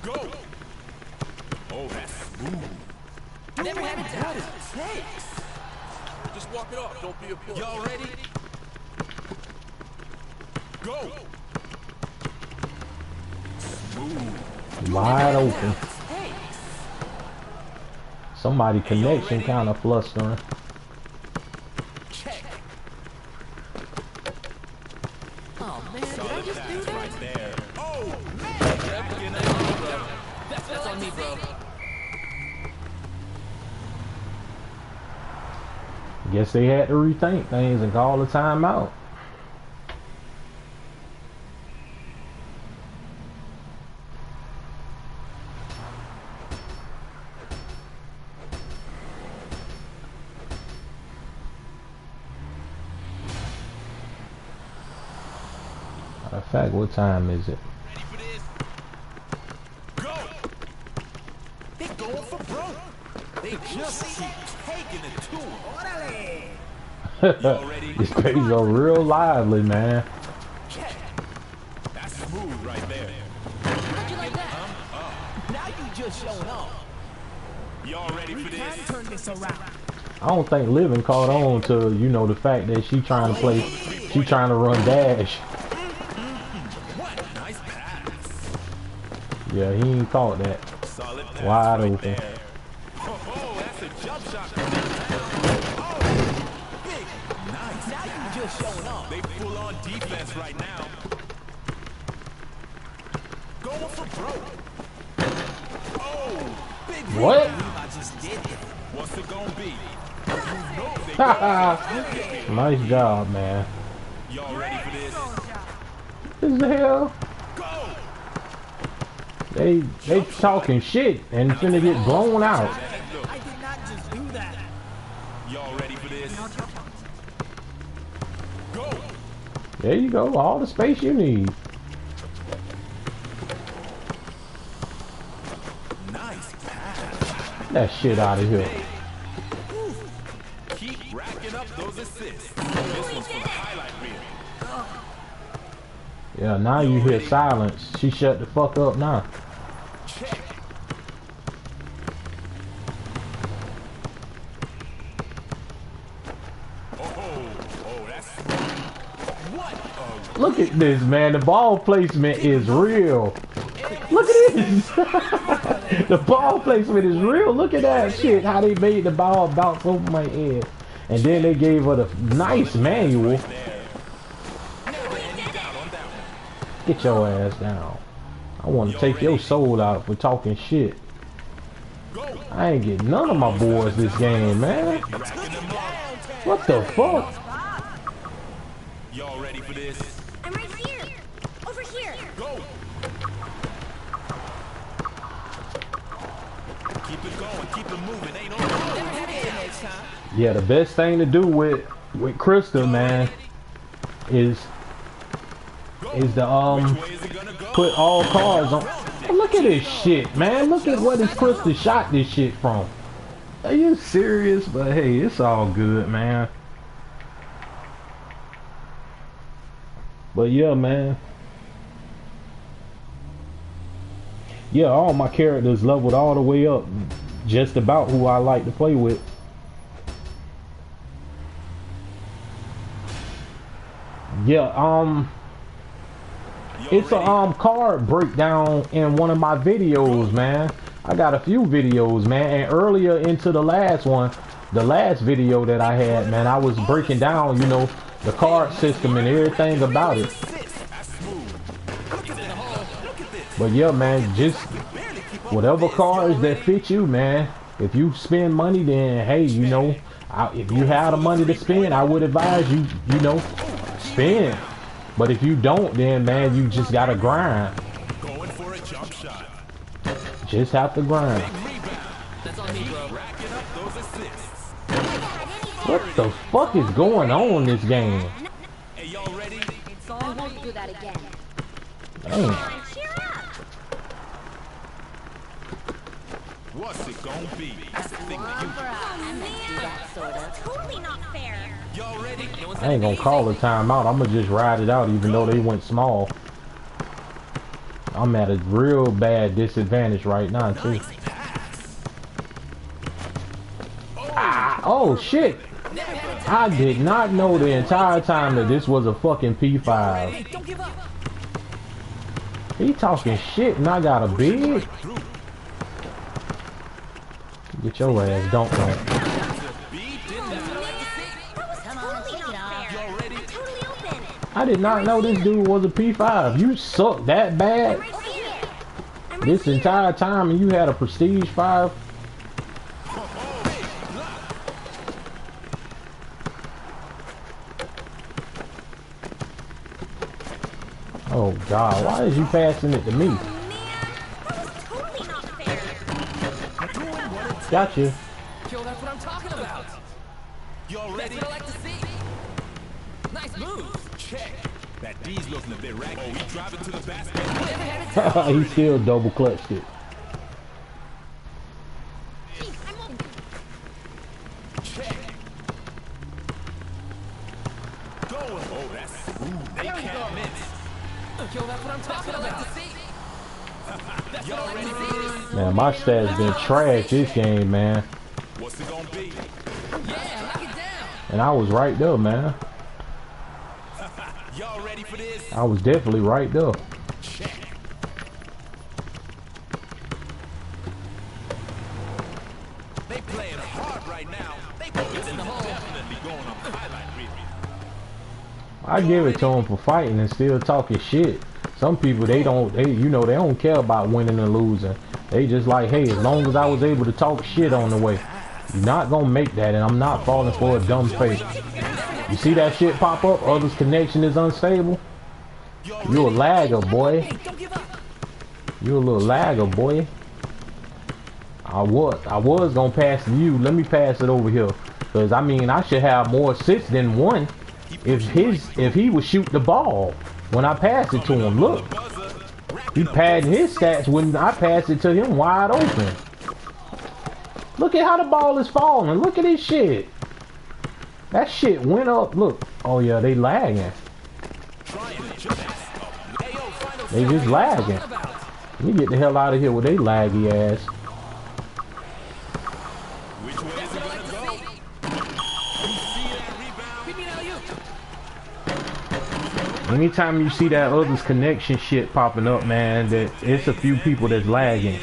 Go. Oh, that's smooth. Never had it down. Just walk it off. Don't be a puss. Y'all ready? Go. Smooth. Wide open. Somebody connection kind of flustering. Check. Oh man, did I just do that? Right there. Oh, man. That's on me, bro. Guess they had to rethink things and call the timeout. Matter of fact, what time is it? Ready for this? Go. They going for broke. They just keep taking it to him. Y'all ready? This page are real lively, man. Check. That's smooth right there. How'd you like that? Now you just showing off. Y'all ready for Can this? turn this around. I don't think Living caught on to, you know, the fact that she trying to play, she trying to run dash. What? Nice pass. Yeah, he ain't caught that. Solid pass Wide right open. there. Oh, that's a jump shot. Oh, big. Nice. Now you just showing off. They full on defense right now. Going for broke. Oh, big. What? I just did that. What's it gonna be? Nice job, man. Y'all ready for this? What the hell? Go! They talking shit and finna get blown out. I did not just do that. Y'all ready for this? Go! There you go, all the space you need. Nice pass. Get that shit out of here. Keep racking up those assists. This one's for the highlight reel. Yeah, now you hear silence. She shut the fuck up now. Check. Oh, that's what a Look at this, man. The ball placement is real. Look at this. The ball placement is real. Look at that shit. How they made the ball bounce over my head. And then they gave her the nice manual. Get your ass down. I want to take your soul out for talking shit. I ain't getting none of my boys this game, man. What the fuck? Y'all ready for this? I'm right here. Over here. Go! Keep it going, keep it moving, ain't over. Yeah, the best thing to do with Krista, man, is to Which way is it gonna go? put all cards on. Look at this shit, man. Look at what this Krista shot this shit from. Are you serious? But hey, it's all good, man. But yeah, man. Yeah, all my characters leveled all the way up. Just about who I like to play with. Yeah, it's a card breakdown in one of my videos, man. I got a few videos, man, and earlier into the last one, the last video that I had, man, I was breaking down, you know, the card system and everything about it. But yeah, man, just whatever cards that fit you, man. If you spend money, then hey, you know, if you have the money to spend, I would advise you, you know, spend. But if you don't, then man, you just gotta grind. Going for a jump shot. Just have to grind. That's on me, bro. Racking up those assists. What the fuck is going on in this game? Hey, y'all ready? I won't do that again. Damn. Cheer up. What's it gonna be? That's the thing that you For us. I meant to do that, sorta. Totally not fair. Y'all ready? I ain't gonna call a timeout. I'm gonna just ride it out, even though they went small. I'm at a real bad disadvantage right now, too. Ah, oh shit! I did not know the entire time that this was a fucking P5. Hey, don't give up. He talking shit and I got a big. Get your ass dunked on. Come on, take it off. Y'all ready? I'm totally open. I did not know this dude was a P5. You suck that bad Over here. this entire time and you had a prestige 5. Oh god, why is you passing it to me? Man, that was totally not fair. Gotcha. Yo, that's what I'm talking about. Y'all ready? That's what I like to see. Nice move. Check. That D's looking a bit ragged. Oh, we drive it to the basket. He still double clutched it. I'm open. Check. Going. Oh, that's smooth. They can't miss. Yo, that's what I'm talking about. To see. That's what I like to see. Man, my stats been trash this game, man. What's it gonna be? Yeah, lock it down. And I was right there, man. Y'all ready for this? I was definitely right there. Check. They playing hard right now. They definitely going on the highlight reel. I give it to him for fighting and still talking shit. Some people, they you know, they don't care about winning or losing. They just like, hey, as long as I was able to talk shit on the way. You're not gonna make that, and I'm not falling for a dumb face. You see that shit pop up? Others' connection is unstable. You a lagger, boy. Don't give up. You a little lagger, boy. I was gonna pass to you. Let me pass it over here, cause I mean I should have more assists than one. If he would shoot the ball when I pass it to him. Look, he padding his stats when I pass it to him wide open. Look at how the ball is falling. Look at this shit. That shit went up. Look. Oh yeah, they lagging. They just lagging. Let me get the hell out of here with they laggy ass. Which way is it gonna go? You see that rebound? Anytime you see that others connection shit popping up, man, that it's a few people that's lagging.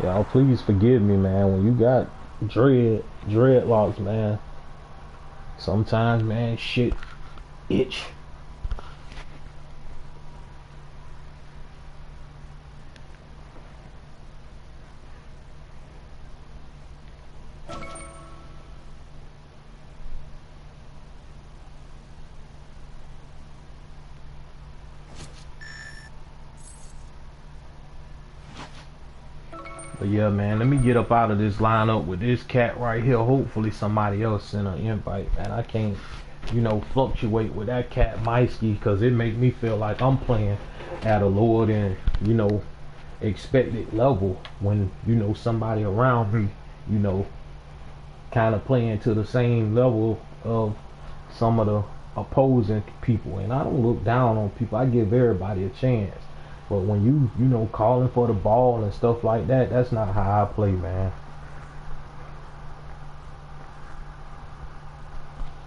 Y'all please forgive me, man, when you got dreadlocks, man. Sometimes, man, shit itch. But yeah, man, let me get up out of this lineup with this cat right here. Hopefully somebody else send an invite, man. I can't you know, fluctuate with that cat Mikey, because it make me feel like I'm playing at a lower than, you know, expected level, when, you know, somebody around me, you know, kind of playing to the same level of some of the opposing people. And I don't look down on people. I give everybody a chance. But when you know, calling for the ball and stuff like that, that's not how I play, man.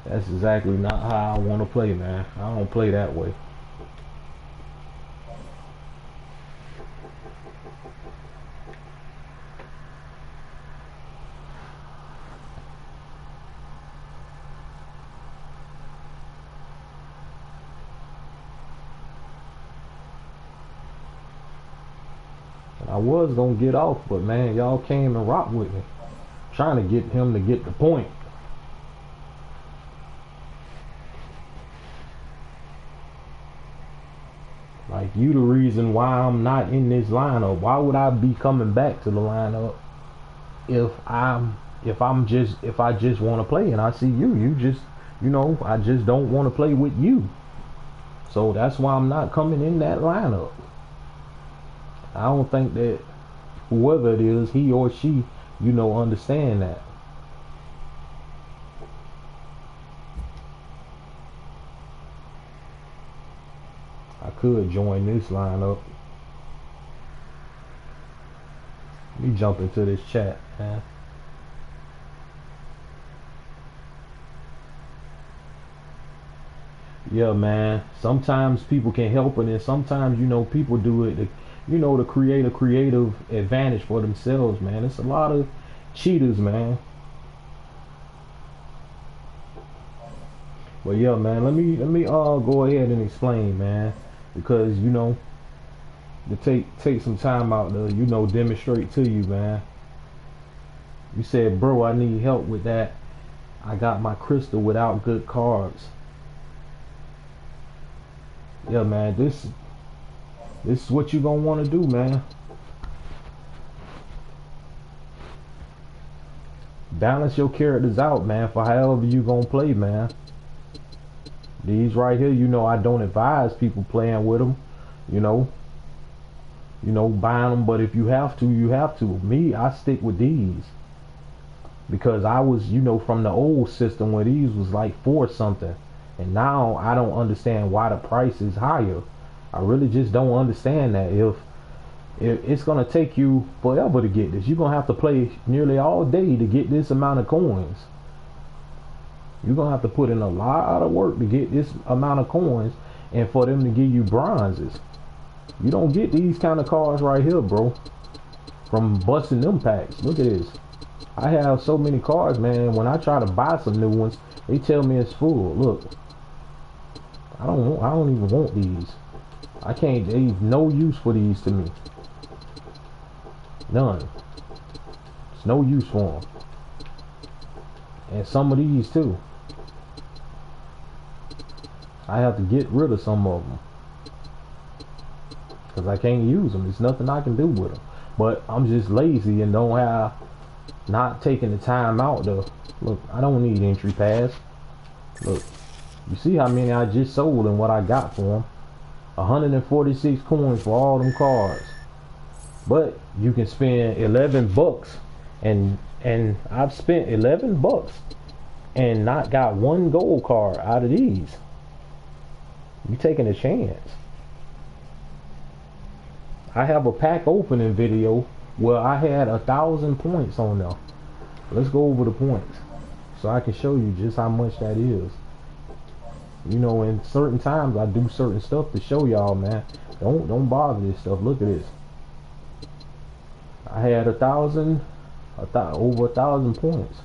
That's exactly not how I want to play, man. I don't play that way. I was gonna get off, but man, y'all came and rocked with me, trying to get him to get the point. Like, you the reason why I'm not in this lineup. Why would I be coming back to the lineup if I just want to play and I see you just, you know, I just don't want to play with you. So that's why I'm not coming in that lineup. I don't think that whoever it is, he or she, you know, understand that. I could join this lineup. Let me jump into this chat, man. Yeah, man. Sometimes people can help it, and sometimes, you know, people do it to, you know, to create a creative advantage for themselves, man. It's a lot of cheaters, man. But yeah, man, let me go ahead and explain, man, because, you know, to take some time out to, you know, demonstrate to you, man. You said, bro, I need help with that. I got my crystal without good cards. Yeah, man, this is what you gonna want to do, man. Balance your characters out, man, for however you gonna play, man. These right here, you know, I don't advise people playing with them, you know, buying them. But if you have to, you have to. Me, I stick with these because I was, you know, from the old system where these was like 4 something, and now I don't understand why the price is higher. I really just don't understand that. If it's gonna take you forever to get this, you're gonna have to play nearly all day to get this amount of coins. You're gonna have to put in a lot of work to get this amount of coins, and for them to give you bronzes. You don't get these kind of cards right here, bro, from busting them packs. Look at this. I have so many cards, man. When I try to buy some new ones, they tell me it's full. Look, I don't even want these. I can't. There's no use for these to me. None. There's no use for them. And some of these too. I have to get rid of some of them because I can't use them. There's nothing I can do with them. But I'm just lazy and don't have, not taking the time out to look. I don't need entry pass. Look, you see how many I just sold and what I got for them. 146 coins for all them cards. But you can spend 11 bucks, and I've spent 11 bucks and not got one gold card out of these. You taking a chance. I have a pack opening video where I had 1,000 points on there. Let's go over the points so I can show you just how much that is. You know, in certain times I do certain stuff to show y'all, man. Don't bother this stuff. Look at this. I had over 1,000 points,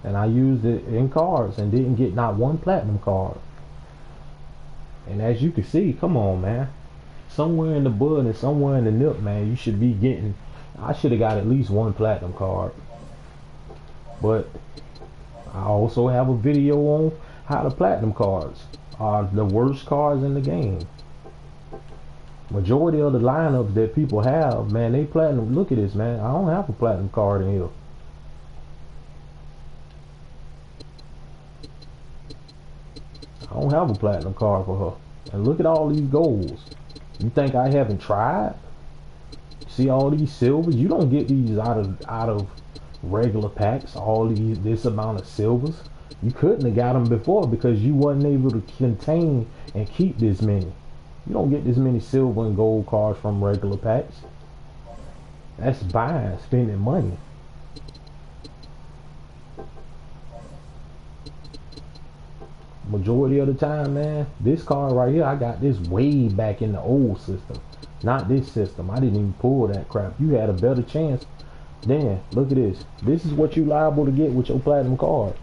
and I used it in cards and didn't get not one platinum card. And as you can see, come on, man, somewhere in the bud and somewhere in the nip, man, you should be getting. I should have got at least one platinum card. But I also have a video on how the platinum cards are the worst cards in the game. Majority of the lineups that people have, man, they platinum. Look at this, man. I don't have a platinum card in here. I don't have a platinum card for her. And look at all these golds. You think I haven't tried? See all these silvers? You don't get these out of regular packs. All this amount of silvers. You couldn't have got them before because you wasn't able to contain and keep this many. You don't get this many silver and gold cards from regular packs. That's buying, spending money. Majority of the time, man, this card right here, I got this way back in the old system. Not this system. I didn't even pull that crap. You had a better chance. Then, look at this. This is what you liable to get with your platinum card.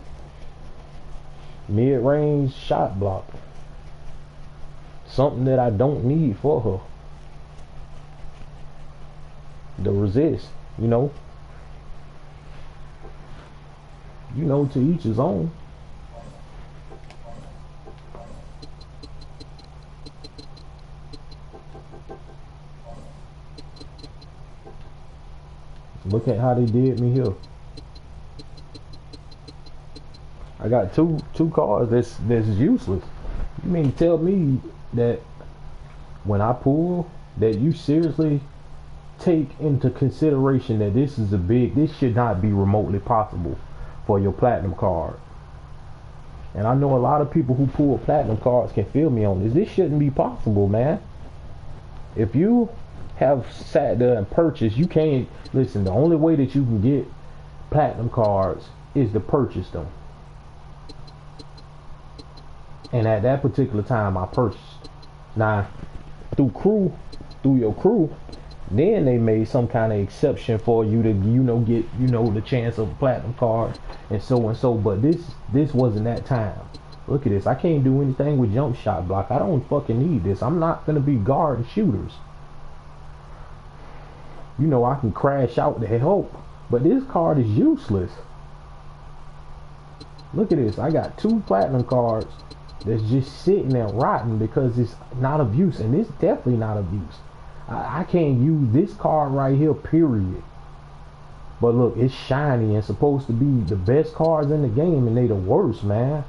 Mid-range shot block. Something that I don't need for her. The resist, you know. You know, to each his own. Look at how they did me here. I got two cards that's useless. You mean to tell me that when I pull that you seriously take into consideration that this should not be remotely possible for your platinum card? And I know a lot of people who pull platinum cards can feel me on this. This shouldn't be possible, man. If you have sat there and purchased, you can't listen. The only way that you can get platinum cards is to purchase them. And at that particular time, I purchased. Now, through your crew, then they made some kind of exception for you to, get, the chance of a platinum card and so. But this wasn't that time. Look at this. I can't do anything with jump shot block. I don't fucking need this. I'm not gonna be guarding shooters. I can crash out to help, but this card is useless. Look at this. I got 2 platinum cards that's just sitting there rotting because it's not of use, and it's definitely not of use. I can't use this card right here, period. But look, it's shiny and supposed to be the best cards in the game, and they the worst, man.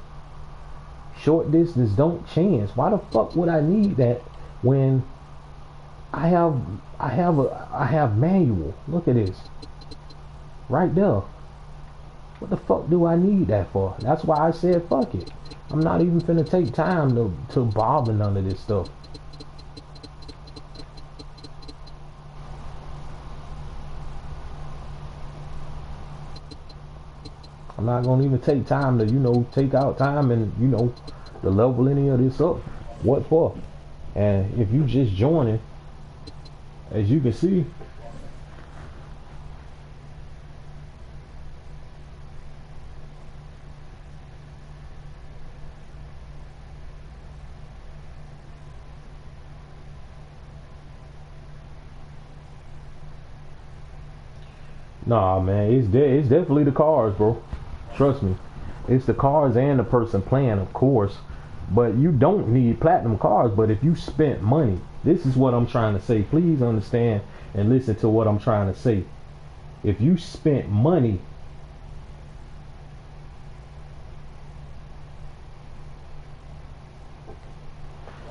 Short distance don't chance. Why the fuck would I need that when I have manual? Look at this. Right there. What the fuck do I need that for? That's why I said fuck it. I'm not even finna take time to bother none of this stuff. I'm not gonna even take time to, take out time and, to level any of this up. What for? And if you just joining, as you can see, nah, man, it's definitely the cards, bro. Trust me. It's the cards and the person playing, of course. But you don't need platinum cards. But if you spent money, this is what I'm trying to say. Please understand and listen to what I'm trying to say. If you spent money,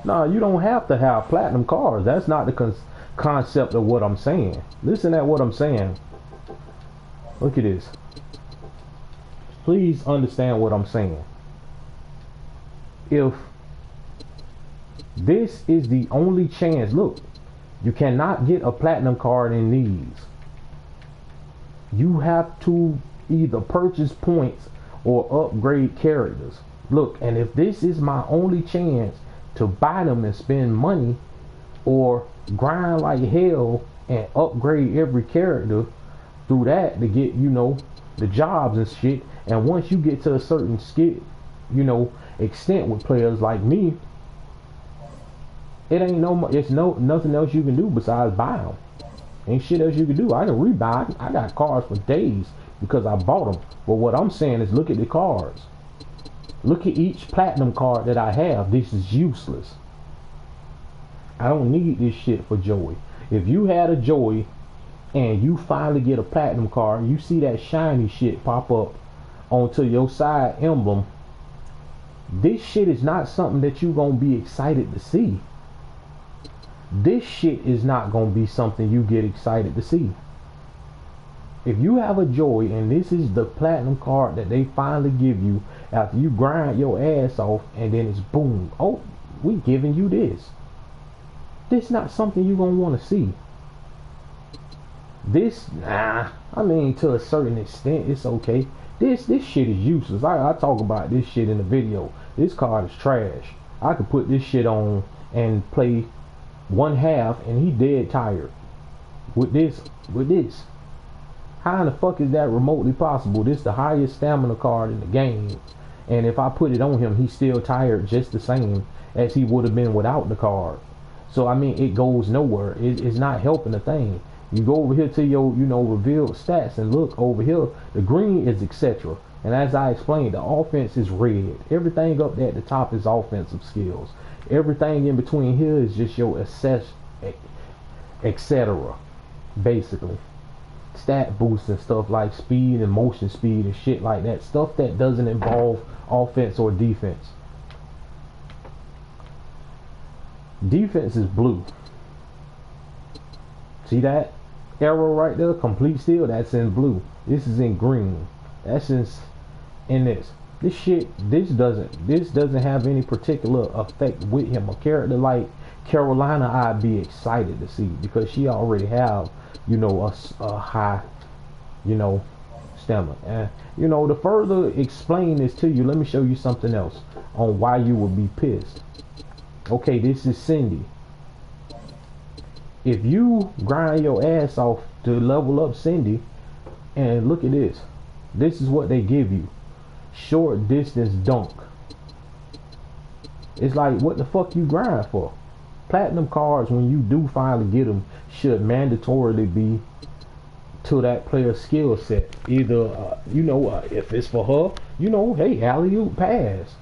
nah, you don't have to have platinum cards. That's not the concept of what I'm saying. Listen at what I'm saying. Look at this. Please understand what I'm saying. If this is the only chance, look, you cannot get a platinum card in these. You have to either purchase points or upgrade characters. Look, and if this is my only chance to buy them and spend money or grind like hell and upgrade every character through that to get, the jobs and shit. And once you get to a certain extent with players like me, it ain't nothing else you can do besides buy them. Ain't shit else you can do. I can rebuy. I got cards for days because I bought them. But what I'm saying is, look at the cards. Look at each platinum card that I have. This is useless. I don't need this shit for Joey. If you had a Joey and you finally get a platinum card, you see that shiny shit pop up onto your side emblem, This shit is not something that you gonna be excited to see. This shit is not gonna be something you get excited to see. If you have a joy and this is the platinum card that they finally give you after you grind your ass off, and then it's boom, oh, we giving you this. This not something you gonna want to see. This, I mean, to a certain extent, it's okay. This shit is useless. I talk about this shit in the video. This card is trash. I could put this shit on and play one half and he dead tired. With this. How in the fuck is that remotely possible? This is the highest stamina card in the game. And if I put it on him, he's still tired just the same as he would have been without the card. So, I mean, it goes nowhere. It's not helping a thing. You go over here to your, revealed stats and look over here. The green is etc. And as I explained, the offense is red. Everything up there at the top is offensive skills. Everything in between here is just your assess, etc. Basically. Stat boosts and stuff like speed and motion speed and shit like that. Stuff that doesn't involve offense or defense. Defense is blue. See that arrow right there? Complete steal, that's in blue. This is in green. That's in this. This doesn't have any particular effect with him. A character like Carolina, I'd be excited to see because she already have, a high, stamina. And to further explain this to you, let me show you something else on why you would be pissed. Okay, this is Cindy. If you grind your ass off to level up Cindy, and look at this. This is what they give you. Short distance dunk. It's like, what the fuck you grind for? Platinum cards, when you do finally get them, should mandatorily be to that player's skill set. Either, if it's for her, hey, alley-oop pass.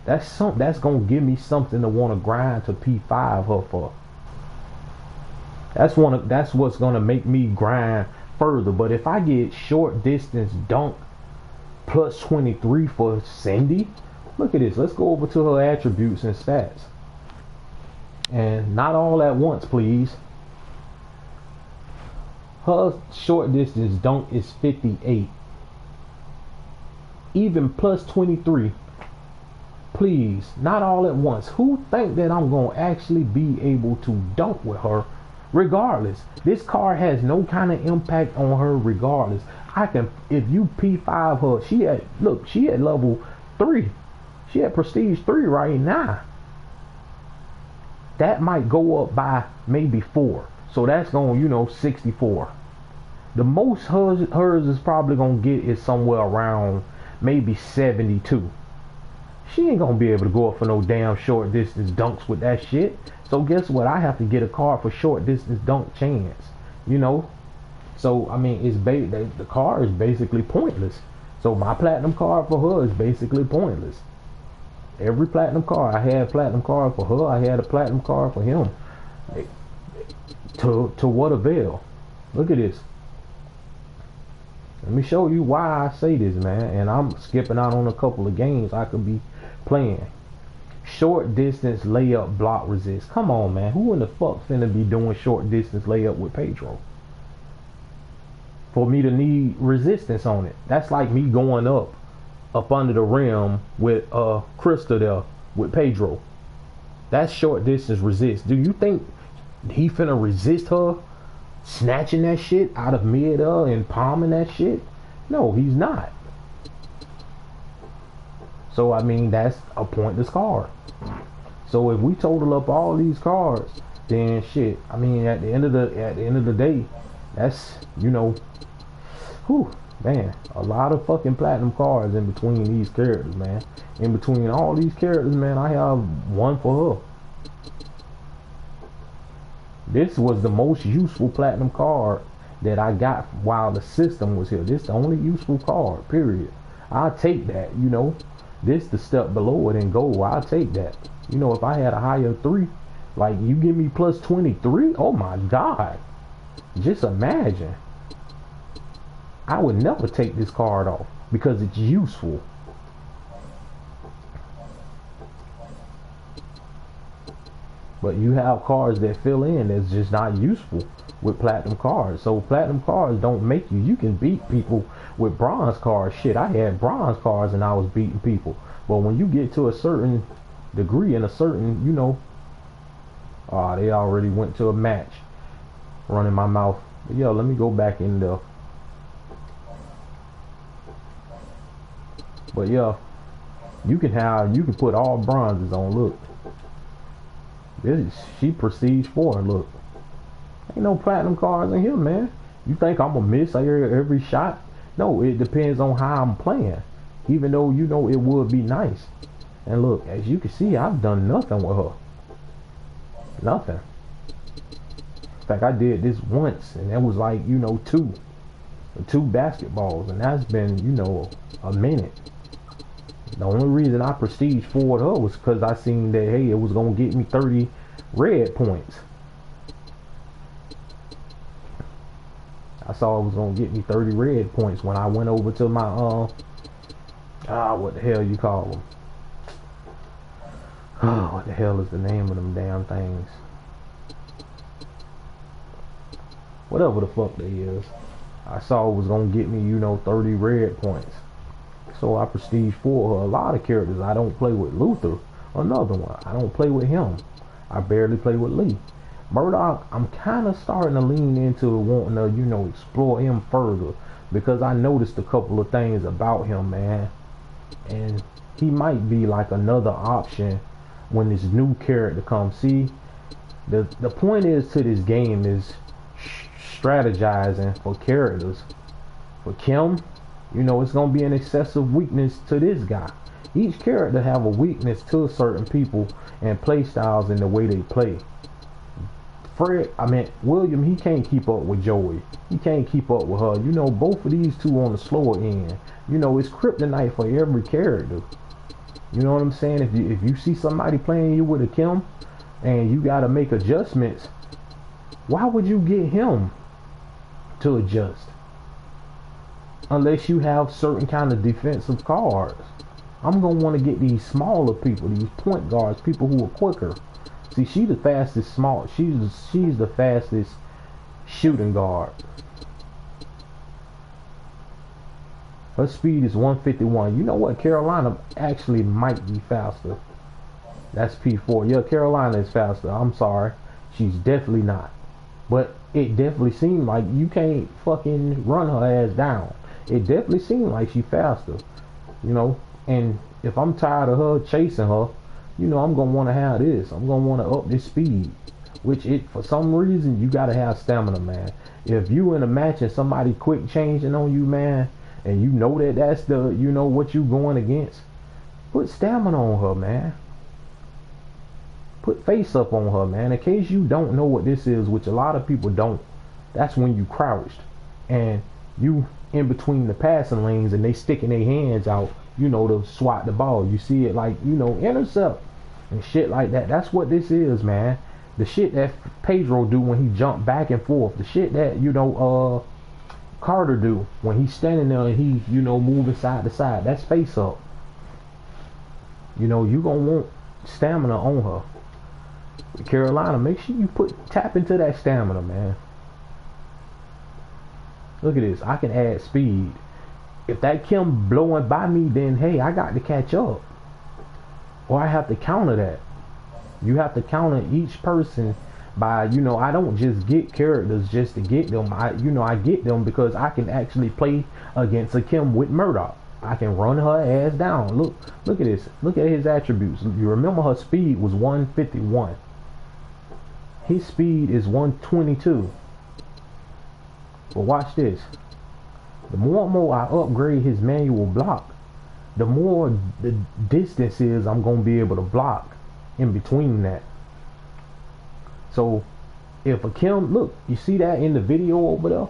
That's gonna give me something to want to grind to P5 her for. That's what's gonna make me grind further. But if I get short distance dunk plus 23 for Cindy, look at this. Let's go over to her attributes and stats. And not all at once, please. Her short distance dunk is 58. Even plus 23. Please, not all at once. Who think that I'm going to actually be able to dunk with her regardless? This card has no kind of impact on her regardless. If you P5 her, she at level 3. She at prestige 3 right now. That might go up by maybe 4. So that's going, 64. The most hers is probably going to get is somewhere around maybe 72. She ain't gonna be able to go up for no damn short distance dunks with that shit. So guess what? I have to get a card for short distance dunk chance. So I mean, the card is basically pointless. So my platinum card for her is basically pointless. Every platinum card, I had a platinum card for her. I had a platinum card for him. To what avail? Look at this. Let me show you why I say this, man. And I'm skipping out on a couple of games I could be playing. Short distance layup block resist. Come on, man. Who in the fuck finna be doing short distance layup with Pedro? For me to need resistance on it. That's like me going up under the rim with Krista there with Pedro. That's short distance resist. Do you think he finna resist her snatching that shit out of mid and palming that shit? No, he's not. So I mean, that's a pointless card. So if we total up all these cards, then shit, I mean, at the end of the day, that's, man, a lot of fucking platinum cards in between these characters, man. In between all these characters, man, I have one for her. This was the most useful platinum card that I got while the system was here. This is the only useful card, period. I'll take that, This the step below it in gold. I'll take that. If I had a higher 3, like you give me plus 23, oh my God. Just imagine. I would never take this card off because it's useful. But you have cards that fill in that's just not useful with platinum cards. So platinum cards don't make you. You can beat people with bronze cards. Shit, I had bronze cards and I was beating people. But when you get to a certain degree and a certain, you know, they already went to a match. Running my mouth. But yo, let me go back in there. But yeah, you can put all bronzes on. Look, she prestige 4. Look, ain't no platinum cards in here, man. You think I'm gonna miss every shot? No, it depends on how I'm playing. Even though, you know, it would be nice. And look, as you can see, I've done nothing with her. Nothing. In fact, I did this once, and that was like, you know, two basketballs, and that's been, you know, a minute. The only reason I prestige forward her was because I seen that, hey, it was gonna get me 30 red points. I saw it was gonna get me 30 red points when I went over to my what the hell you call them? What the hell is the name of them damn things? Whatever the fuck they is. I saw it was gonna get me, you know, 30 red points. So I prestige for a lot of characters. I don't play with Luther, another one. I don't play with him. I barely play with Lee. Murdoch, I'm kind of starting to lean into wanting to, you know, explore him further, because I noticed a couple of things about him, man. And he might be like another option when this new character comes. See, the point is to this game is strategizing for characters. For Kim, you know, it's gonna be an excessive weakness to this guy. Each character have a weakness to certain people and play styles in the way they play. William, he can't keep up with Joey. He can't keep up with her. You know, both of these two on the slower end. You know, it's kryptonite for every character. You know what I'm saying? If you see somebody playing you with a Kim and you gotta make adjustments, why would you get him to adjust? Unless you have certain kind of defensive cards. I'm gonna want to get these smaller people, these point guards, people who are quicker. See, she's the fastest she's the fastest shooting guard. Her speed is 151. You know what? Carolina actually might be faster. That's P4. Yeah, Carolina is faster. I'm sorry. She's definitely not. But it definitely seemed like you can't fucking run her ass down. It definitely seemed like she's faster. You know? And if I'm tired of her chasing her, you know, I'm going to want to have this. I'm going to want to up this speed. Which, for some reason, you got to have stamina, man. If you in a match and somebody quick changing on you, man, and you know that that's the, you know, what you going against, put stamina on her, man. Put face up on her, man. In case you don't know what this is, which a lot of people don't, that's when you crouched. And you in between the passing lanes and they sticking their hands out, you know, to swat the ball. You see it like, you know, intercept and shit like that. That's what this is, man. The shit that Pedro do when he jump back and forth. The shit that, you know, Carter do when he's standing there and he, you know, moving side to side. That's face up. You know, you gonna want stamina on her. With Carolina, make sure you tap into that stamina, man. Look at this. I can add speed. If that Kim blowing by me, then hey, I got to catch up. Or I have to counter that. You have to counter each person by, you know, I don't just get characters just to get them. I get them because I can actually play against a Kim with Murdoch. I can run her ass down. Look at this. Look at his attributes. You remember her speed was 151. His speed is 122. But watch this. The more and more I upgrade his manual block, the more the distance is I'm going to be able to block in between that. So if a Kim, look, you see that in the video over there?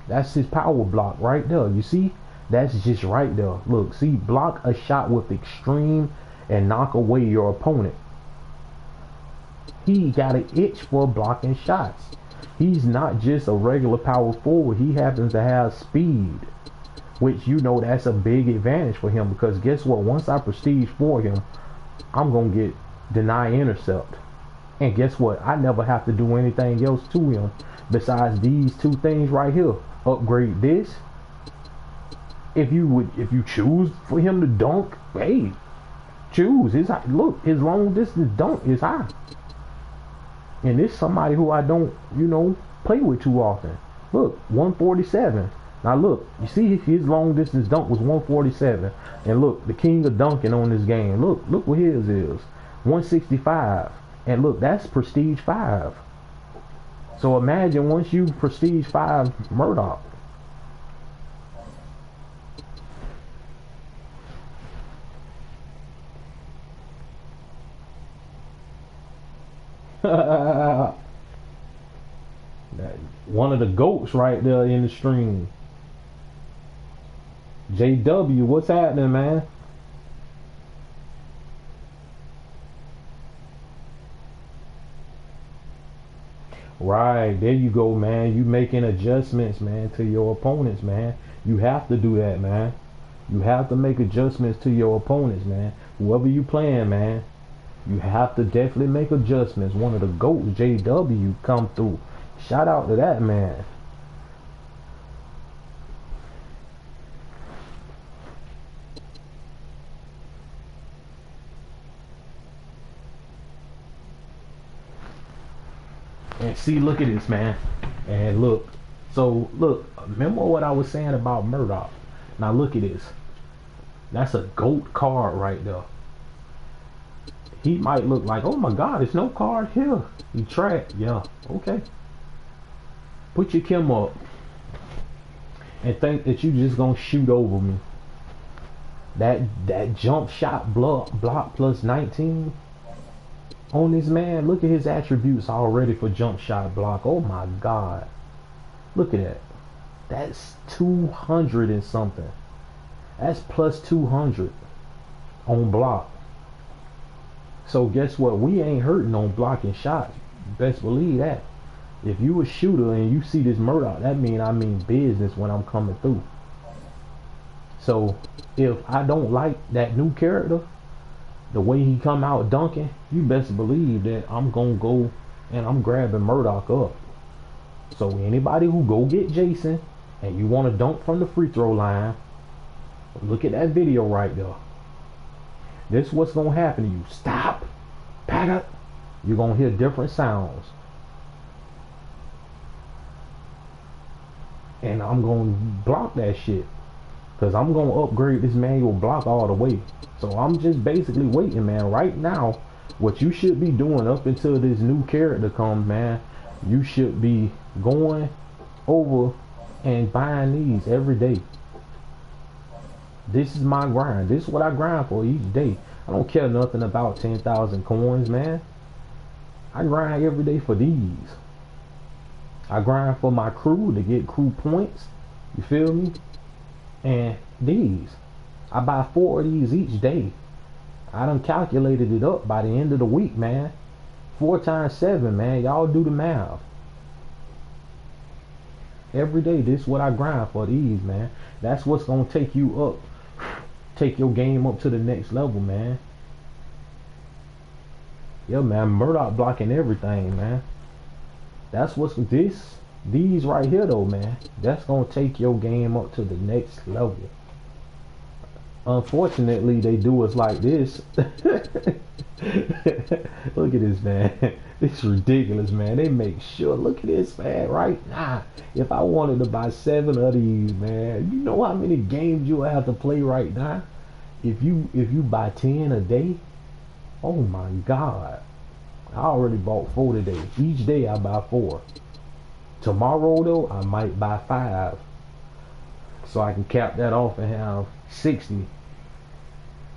That's his power block right there. You see? That's just right there. Look, see, block a shot with extreme and knock away your opponent. He got an itch for blocking shots. He's not just a regular power forward. He happens to have speed. which you know that's a big advantage for him, because guess what? Once I prestige for him, I'm gonna get deny intercept, and guess what? I never have to do anything else to him besides these two things right here. Upgrade this. If you choose for him to dunk, hey, choose. Look, his long distance dunk is high, and it's somebody who I don't, play with too often. Look, 147. Now look, you see his long distance dunk was 147, and look, the king of dunking on this game. Look what his is, 165, and look, that's prestige 5. So imagine once you prestige 5 Murdoch. One of the goats right there in the stream. JW, what's happening, man? Right, there you go, man. You making adjustments, man, to your opponents, man. You have to do that, man. You have to make adjustments to your opponents, man. Whoever you playing, man, you have to definitely make adjustments. One of the GOATs, JW, come through. Shout out to that man. And see, look at this, man. And look. So, look. Remember what I was saying about Murdoch? Now, look at this. That's a GOAT card right there. He might look like, oh my God, there's no card here. He tracked. Yeah, okay. Put your Kim up. And think that you just gonna shoot over me. That jump shot block plus 19 on this man. Look at his attributes already for jump shot block. Oh my God. Look at that. That's 200 and something. That's plus 200 on block. So guess what? We ain't hurting on blocking shots. Best believe that. If you a shooter and you see this Murdoch, that I mean business when I'm coming through. So if I don't like that new character, the way he come out dunking, you best believe that I'm gonna go and I'm grabbing Murdoch up. So anybody who go get Jason and you want to dunk from the free throw line, look at that video right there. This is what's gonna happen to you. Stop, back up. You're gonna hear different sounds, and I'm gonna block that shit, because I'm gonna upgrade this manual block all the way. So I'm just basically waiting, man. Right now, what you should be doing up until this new character comes, man, you should be going over and buying these every day. This is my grind. This is what I grind for each day. I don't care nothing about 10,000 coins, man. I grind every day for these. I grind for my crew to get crew points. You feel me? And these. I buy 4 of these each day. I done calculated it up by the end of the week, man. 4 times 7, man. Y'all do the math. Every day, this is what I grind for these, man. That's what's going to take you up. Take your game up to the next level, man. Yeah, man. Murdoch blocking everything, man. That's what's these right here, though, man. That's going to take your game up to the next level. Unfortunately, they do us like this. Look at this, man. It's ridiculous, man. They make sure. Look at this, man. Right now, if I wanted to buy 7 of these, man, you know how many games you have to play right now? If you buy 10 a day, oh my God. I already bought 4 today. Each day I buy 4. Tomorrow though, I might buy 5, so I can cap that off and have 60.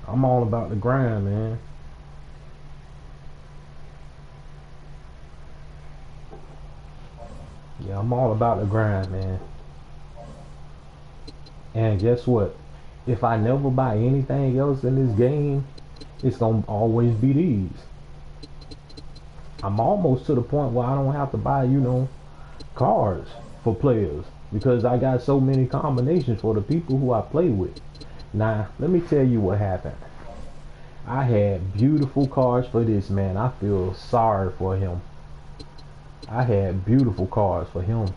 I'm all about the grind, man. Yeah, I'm all about the grind, man. And guess what? If I never buy anything else in this game, it's gonna always be these. I'm almost to the point where I don't have to buy, cards. for players because I got so many combinations for the people who I play with. Now, let me tell you what happened. I had beautiful cards for this man. I feel sorry for him. I had beautiful cards for him.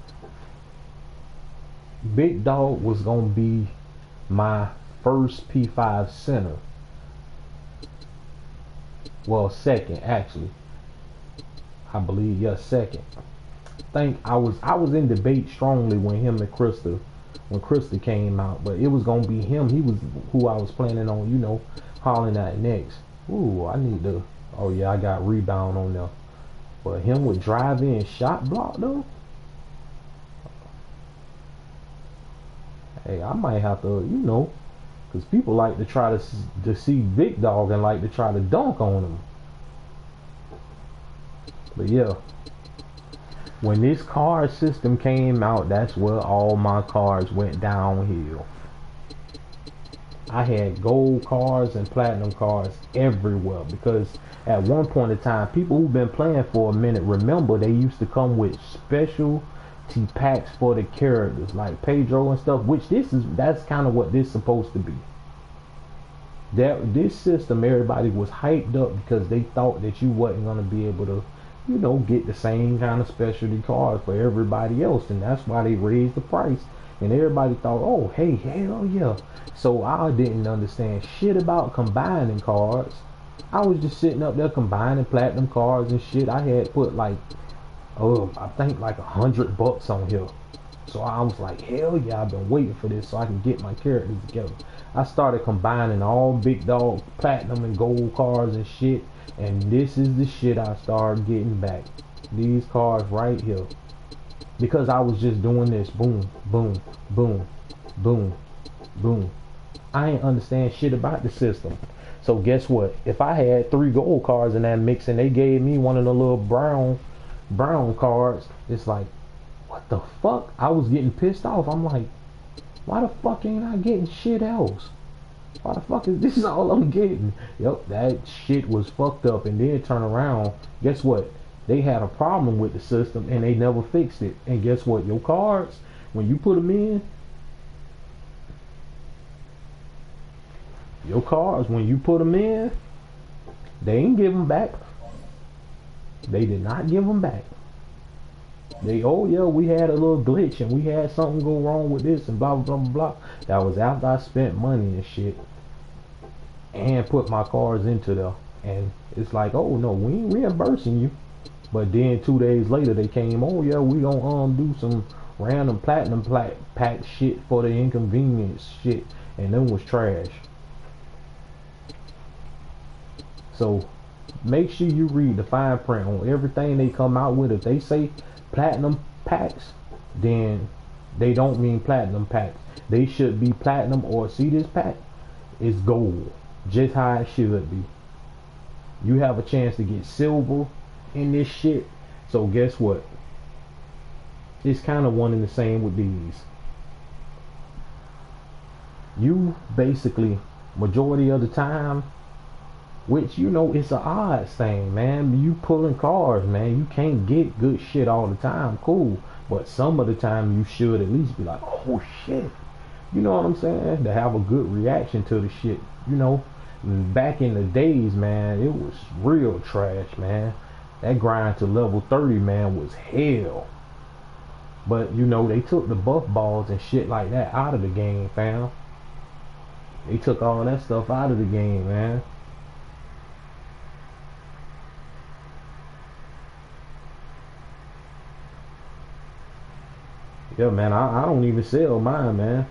Big Dog was gonna be my first P5 center. Well, second actually. I believe, yes, second. I think I was in debate strongly when him and when Krista came out, but it was gonna be him. He was who I was planning on, you know, hollering at next. Ooh, I need to. Oh yeah, I got rebound on there. But him with drive in shot block though. Hey, I might have to, you know, because people like to try to see Big Dog and like to try to dunk on him. But yeah, when this card system came out, that's where all my cards went downhill. I had gold cards and platinum cards everywhere because at one point in time, people who've been playing for a minute remember they used to come with specialty packs for the characters like Pedro and stuff, which that's kind of what this is supposed to be. This system, everybody was hyped up because they thought that you wasn't going to be able to, you know, get the same kind of specialty cards for everybody else, and that's why they raised the price. And everybody thought, oh, hey, hell yeah. So I didn't understand shit about combining cards. I was just sitting up there combining platinum cards and shit. I had put like, I think like $100 on here. So I was like, hell yeah, I've been waiting for this so I can get my characters together. I started combining all Big Dog platinum and gold cards and shit. And this is the shit I started getting back. These cards right here. Because I was just doing this. Boom, boom, boom, boom, boom. I ain't understand shit about the system. So guess what? If I had 3 gold cards in that mix and they gave me one of the little brown cards, it's like, what the fuck? I was getting pissed off. I'm like, why the fuck ain't I getting shit else? Why the fuck is this all I'm getting? Yep, that shit was fucked up. And then turn around, guess what? They had a problem with the system and they never fixed it. And guess what? Your cards, when you put them in, your cards, when you put them in, they ain't give them back. They did not give them back. They, oh yeah, we had a little glitch and we had something go wrong with this and blah blah blah blah. That was after I spent money and shit and put my cards into there. And it's like, oh no, we ain't reimbursing you. But then 2 days later they came, oh yeah, we gonna do some random platinum pack shit for the inconvenience shit, and them was trash. So make sure you read the fine print on everything they come out with. If they say platinum packs, then they don't mean platinum packs. They should be platinum, or see this pack is gold, just how it should be. You have a chance to get silver in this shit. So guess what? It's kind of one and the same with these. You basically, majority of the time, which, you know, it's an odds thing, man. You pulling cards, man. You can't get good shit all the time. Cool. But some of the time you should at least be like, oh shit. You know what I'm saying? To have a good reaction to the shit. You know, back in the days, man, it was real trash, man. That grind to level 30, man, was hell. But, you know, they took the buff balls and shit like that out of the game, fam. They took all that stuff out of the game, man. Yeah, man, I don't even sell mine, man.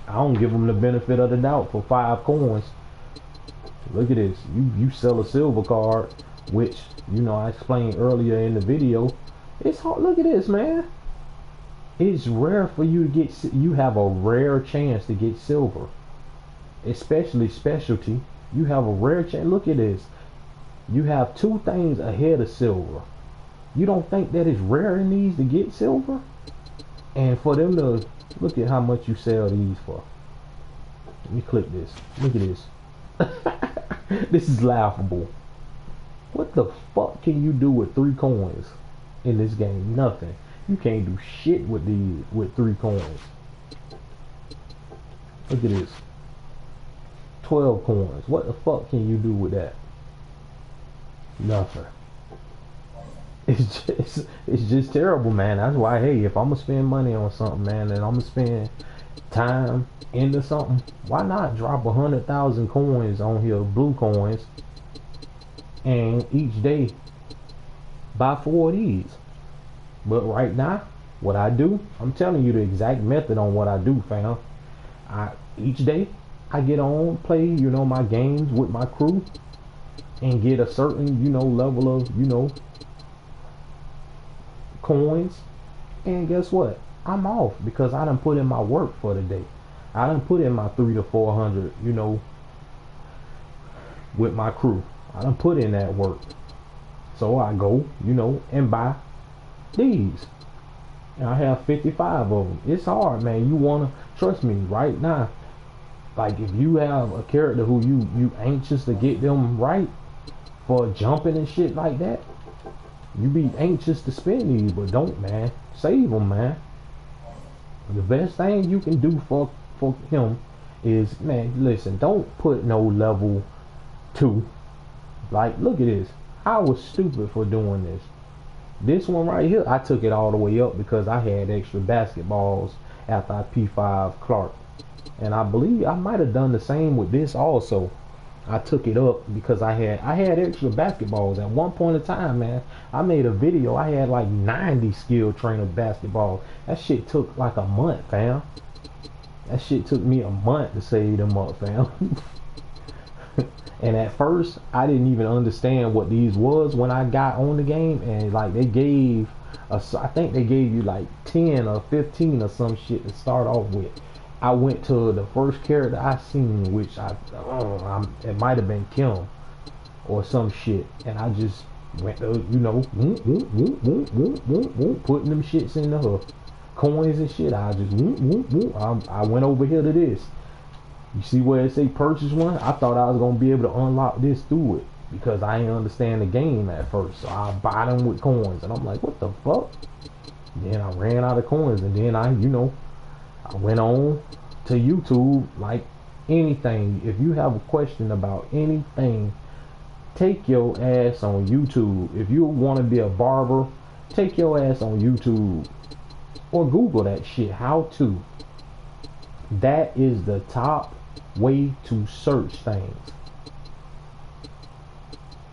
I don't give them the benefit of the doubt for 5 coins. Look at this. You sell a silver card, which, you know, I explained earlier in the video. It's hard. Look at this, man. It's rare for you to get, you have a rare chance to get silver. Especially specialty. You have a rare chance. Look at this. You have 2 things ahead of silver. You don't think that it's rare in these to get silver? And for them to, look at how much you sell these for. Let me click this. Look at this. This is laughable. What the fuck can you do with 3 coins in this game? Nothing. You can't do shit with these with 3 coins. Look at this. 12 coins. What the fuck can you do with that? Nothing. It's just terrible, man. That's why, hey, if I'm gonna spend money on something, man, and I'm gonna spend time into something, why not drop 100,000 coins on here, blue coins, and each day buy 4 of these? But right now, what I do, I'm telling you the exact method on what I do, fam. Each day I get on, play, you know, my games with my crew, and get a certain, you know, level of, you know, coins, and guess what? I'm off because I done put in my work for the day. I done put in my 300 to 400, you know, with my crew. I done put in that work. So I go, you know, and buy these. And I have 55 of them. It's hard, man. You wanna trust me right now. Like if you have a character who you anxious to get them right for jumping and shit like that, you be anxious to spend these, but don't, man. Save them, man. The best thing you can do for him is, man, listen, don't put no level 2. Like, look at this. I was stupid for doing this. This one right here, I took it all the way up because I had extra basketballs after I P5 Clark. And I believe I might have done the same with this also. I took it up because I had extra basketballs at one point in time, man. I made a video. I had like 90 skill trainer basketballs. That shit took like a month, fam. That shit took me a month to save them up, fam. And at first, I didn't even understand what these was when I got on the game. And like they gave us, I think they gave you like 10 or 15 or some shit to start off with. I went to the first character I seen, which it might have been Kim or some shit, and I just went to, you know, putting them shits in the coins and shit. I just I went over here to this. You see where it say purchase one? I thought I was gonna be able to unlock this through it because I didn't understand the game at first. So I buy them with coins, and I'm like, what the fuck? Then I ran out of coins, and then I went on to YouTube. Like anything, if you have a question about anything, take your ass on YouTube. If you want to be a barber, take your ass on YouTube or Google that shit. How to. That is the top way to search things.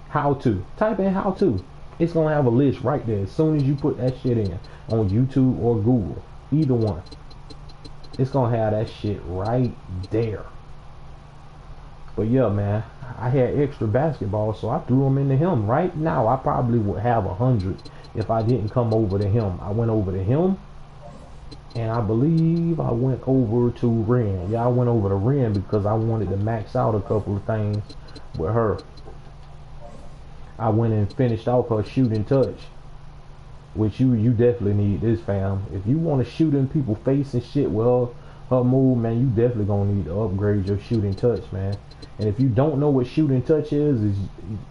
How to. Type in how to. It's gonna have a list right there as soon as you put that shit in on YouTube or Google. Either one. It's gonna have that shit right there. But yeah, man, I had extra basketballs, so I threw them into him. Right now, I probably would have 100 if I didn't come over to him. I went over to him, and I believe I went over to Ren. Yeah, I went over to Ren because I wanted to max out a couple of things with her. I went and finished off her shooting touch, which you definitely need this, fam. If you want to shoot in people's face and shit with her move, man, you definitely gonna need to upgrade your shooting touch, man. And if you don't know what shooting touch is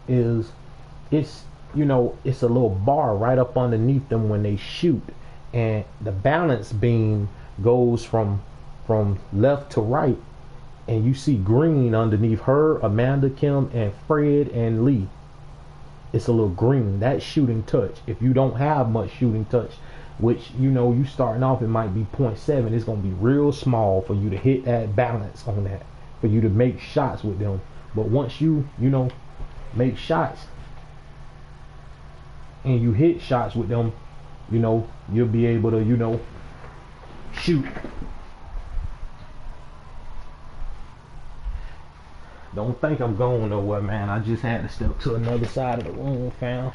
it's, you know, it's a little bar right up underneath them when they shoot, and the balance beam goes from left to right, and you see green underneath her, Amanda, Kim, and Fred and Lee. It's a little green. That's shooting touch. If you don't have much shooting touch, which, you know, you starting off, it might be 0.7, it's going to be real small for you to hit that balance on that, for you to make shots with them. But once you know, make shots and you hit shots with them, you know, you'll be able to, you know, shoot. Don't think I'm going nowhere, man. I just had to step to another side of the room, fam.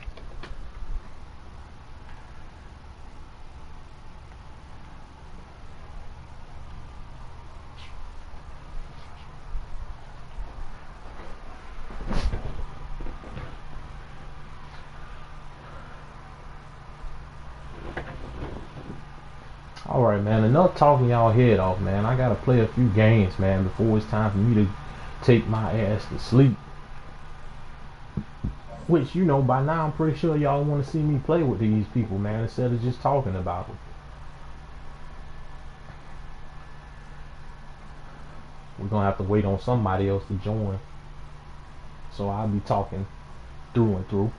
Alright, man, enough talking y'all head off, man. I gotta play a few games, man, before it's time for me to take my ass to sleep. Which, you know, by now I'm pretty sure y'all want to see me play with these people, man, instead of just talking about them. We're gonna have to wait on somebody else to join. So I'll be talking through and through.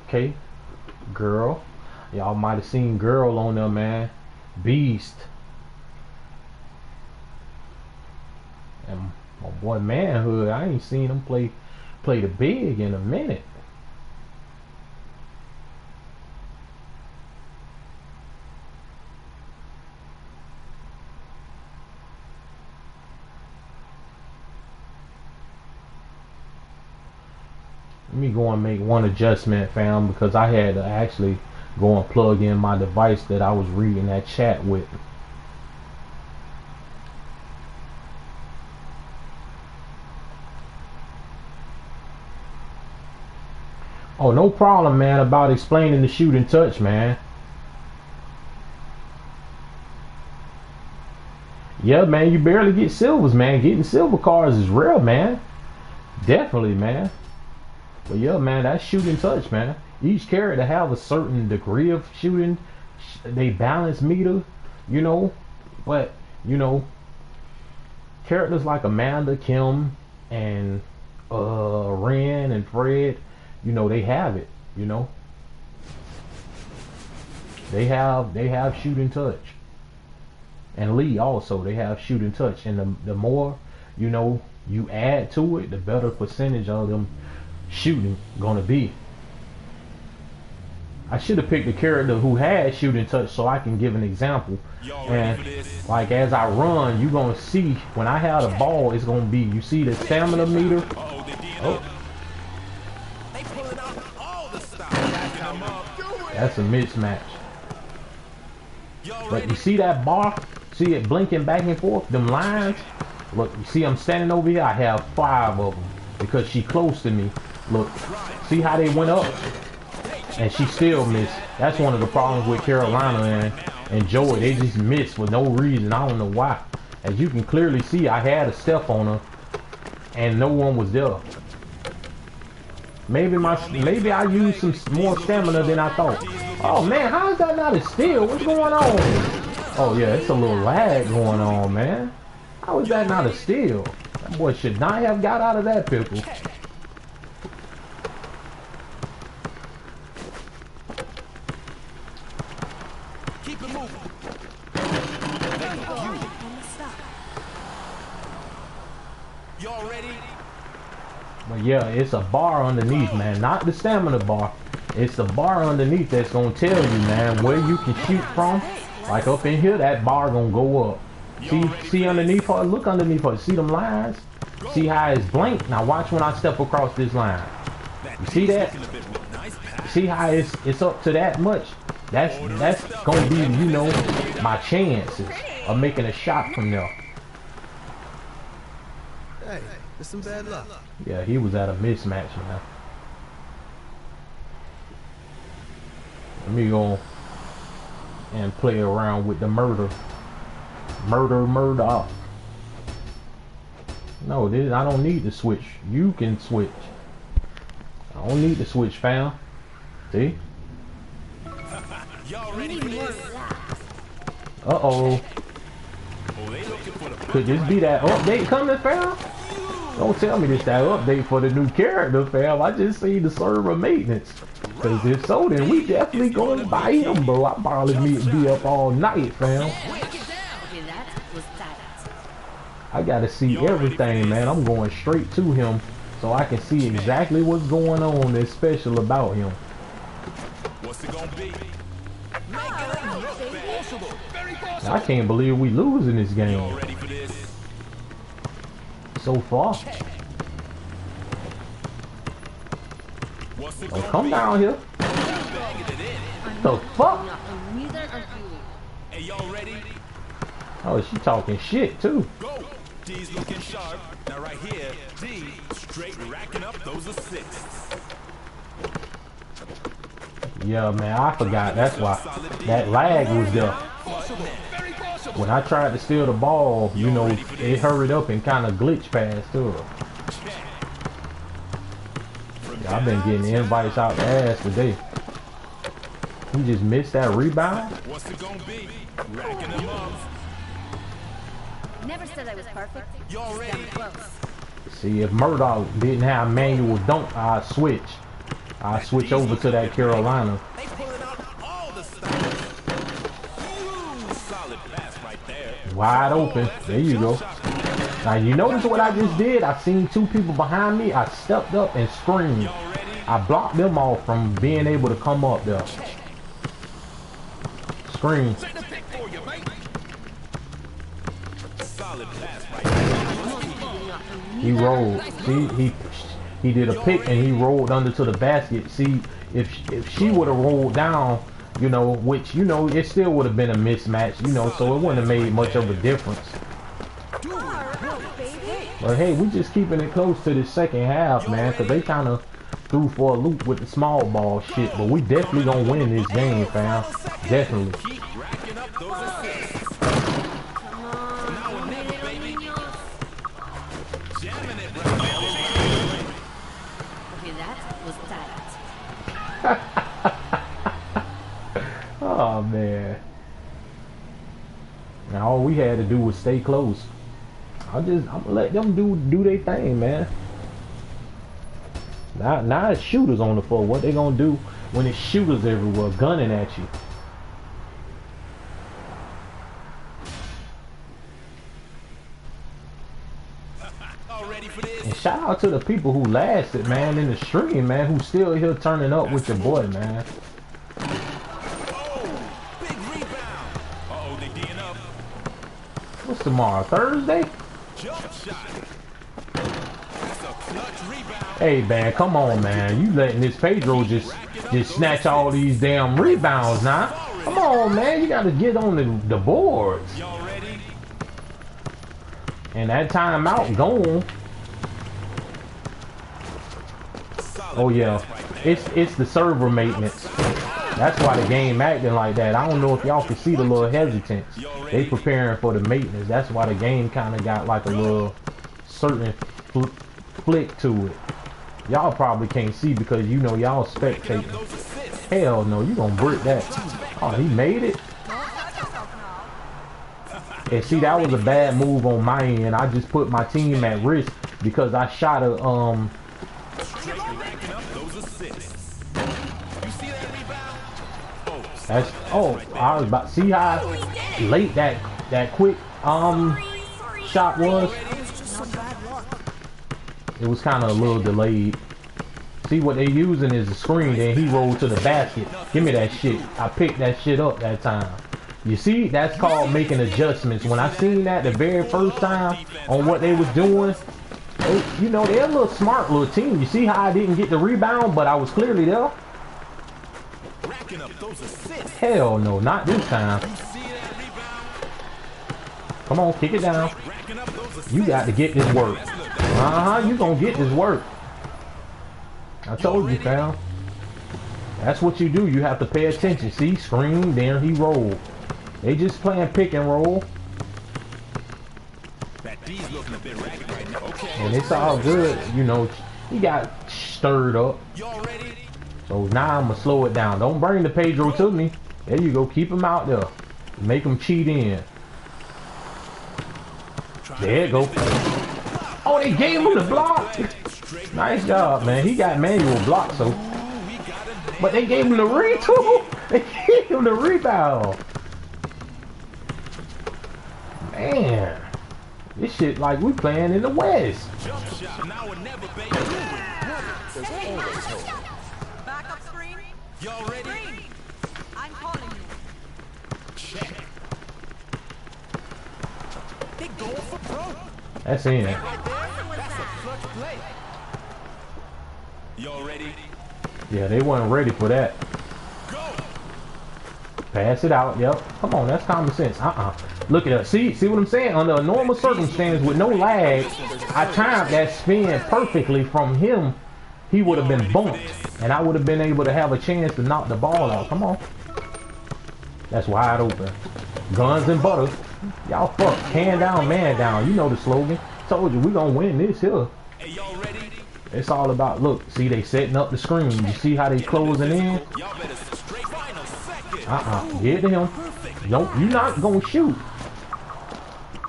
Okay, girl. Y'all might have seen girl on there, man. Beast. And my boy Manhood, I ain't seen him play the big in a minute. Let me go and make one adjustment, fam, because I had to actually go and plug in my device that I was reading that chat with. Oh, no problem, man, about explaining the shoot and touch, man. Yeah, man, you barely get silvers, man. Getting silver cards is rare, man. Definitely, man. But yeah, man, that's shooting touch, man. Each character have a certain degree of shooting. They balance meter, you know. But, you know, characters like Amanda, Kim, and Ren and Fred, you know, they have it, you know. They have shooting touch. And Lee also, they have shooting touch. And the more, you know, you add to it, the better percentage of them shooting gonna be. I should have picked a character who had shooting touch so I can give an example. And like as I run, you gonna see when I have the ball, it's gonna be, you see the stamina meter. Oh, that's a mismatch. But you see that bar? See it blinking back and forth? Them lines? Look, you see I'm standing over here? I have 5 of them because she close to me. Look, see how they went up? And she still missed. That's one of the problems with Carolina and Joey. They just missed for no reason. I don't know why. As you can clearly see, I had a step on her and no one was there. Maybe I used some more stamina than I thought. Oh man, how is that not a steal? What's going on? Oh yeah, it's a little lag going on, man. How is that not a steal? That boy should not have got out of that pickle. Keep it moving. Y'all ready? But yeah, it's a bar underneath, man. Not the stamina bar. It's the bar underneath that's gonna tell you, man, where you can shoot from. Like up in here, that bar gonna go up. See underneath her? Look underneath her. See them lines? See how it's blank? Now watch when I step across this line. You see that? See how it's up to that much? That's gonna be, you know, my chances of making a shot from there. Hey, it's some bad luck. Yeah, he was at a mismatch, man. Let me go and play around with the murder. Murder. No, I don't need to switch. You can switch. I don't need to switch, fam. See? Y'all ready for this? Uh-oh. Could this be that update coming, fam? Don't tell me this that update for the new character, fam. I just see the server maintenance. Because if so, then we definitely gonna buy him, bro. I probably be up all night, fam. I gotta see everything, man. I'm going straight to him so I can see exactly what's going on that's special about him. What's it gonna be? I can't believe we losing this game Ready for this? so far. What's it Oh, gonna come be? down here. The fuck? Hey, y'all ready? Oh, she talking shit too. Go! D's looking sharp. Now right here, D straight racking up those assists. Yeah, man, I forgot. That's why that lag was there. When I tried to steal the ball, you know, it hurried up and kind of glitched past to her. Yeah, I've been getting invites out the ass today. He just missed that rebound. What's it gonna be? Racking them up. Never said I was perfect. Y'all ready? Just close. See, if Murdoch didn't have manual dunk, I'd switch. I'd switch over to that Carolina. They pulling out all the stops. Solid pass right there. Wide open. There you go. Now, you notice what I just did? I seen two people behind me. I stepped up and screamed. Y'all ready? I blocked them off from being able to come up there. Scream. Take the pick for you, mate. Solid pass right there. He rolled. See, he did a pick and he rolled under to the basket. See, if she would have rolled down, you know, which, you know, it still would have been a mismatch, you know, so it wouldn't have made much of a difference. But hey, we just keeping it close to the second half, man, because they kind of threw for a loop with the small ball shit. But we definitely gonna win this game, fam. Definitely. Keep racking up those assists. Now or never, baby. Jamming it right now. Okay, that was tight. Oh man. Now all we had to do was stay close. I'm gonna let them do their thing, man. Now it's shooters on the floor. What they gonna do when it's shooters everywhere gunning at you? All ready for this? And shout out to the people who lasted, man, in the stream, man, who still here turning up with your boy, man. Oh, big rebound. Uh-oh, they D'ing up. What's tomorrow? Thursday? Jump shot. That's a clutch rebound. Hey, man, come on, man. You letting this Pedro just snatch all these damn rebounds now. Come on, man. You got to get on the boards. Y'all ready? And that timeout gone. Oh, yeah. It's the server maintenance. That's why the game acting like that. I don't know if y'all can see the little hesitance. They preparing for the maintenance. That's why the game kind of got like a little certain flick to it. Y'all probably can't see because you know y'all spectating. Hell no, you gonna brick that. Oh, he made it. And see, that was a bad move on my end. I just put my team at risk because I shot a I was about to see how late that quick shot was. It was kind of a little delayed. See, what they using is a screen, then he rolled to the basket. Give me that shit. I picked that shit up that time. You see, that's called making adjustments. When I seen that the very first time on what they was doing, you know, they're a little smart little team. You see how I didn't get the rebound, but I was clearly there? Hell no, not this time. Come on, kick it down. You got to get this work. You gonna get this work. I told you, fam. That's what you do. You have to pay attention. See, screen, then he rolled. They just playing pick and roll. And it's all good. You know, he got stirred up. So now I'm going to slow it down. Don't bring the Pedro to me. There you go. Keep him out there. Make him cheat in. There you go. Oh, they gave him the block. Nice job, man. He got manual block, so. But they gave him the retool. They gave him the rebound. Man. This shit like we playing in the West. Backup screen. Y'all ready? I'm calling you. Check. They going for broke. That's in. That's a clutch play. Y'all ready? Yeah, they weren't ready for that. Go. Pass it out. Yep. Come on, that's common sense. Look at us. See what I'm saying? Under a normal circumstance with no lag, I timed that spin perfectly from him. He would have been bumped, and I would have been able to have a chance to knock the ball out. Come on. That's wide open. Guns and butter. Y'all fuck. Hand down, man down. You know the slogan. Told you we gonna win this here. Hey, y'all ready? It's all about, look, see they setting up the screen. You see how they closing in? Y'all better straight final second. Get to him. Nope, you not gonna shoot.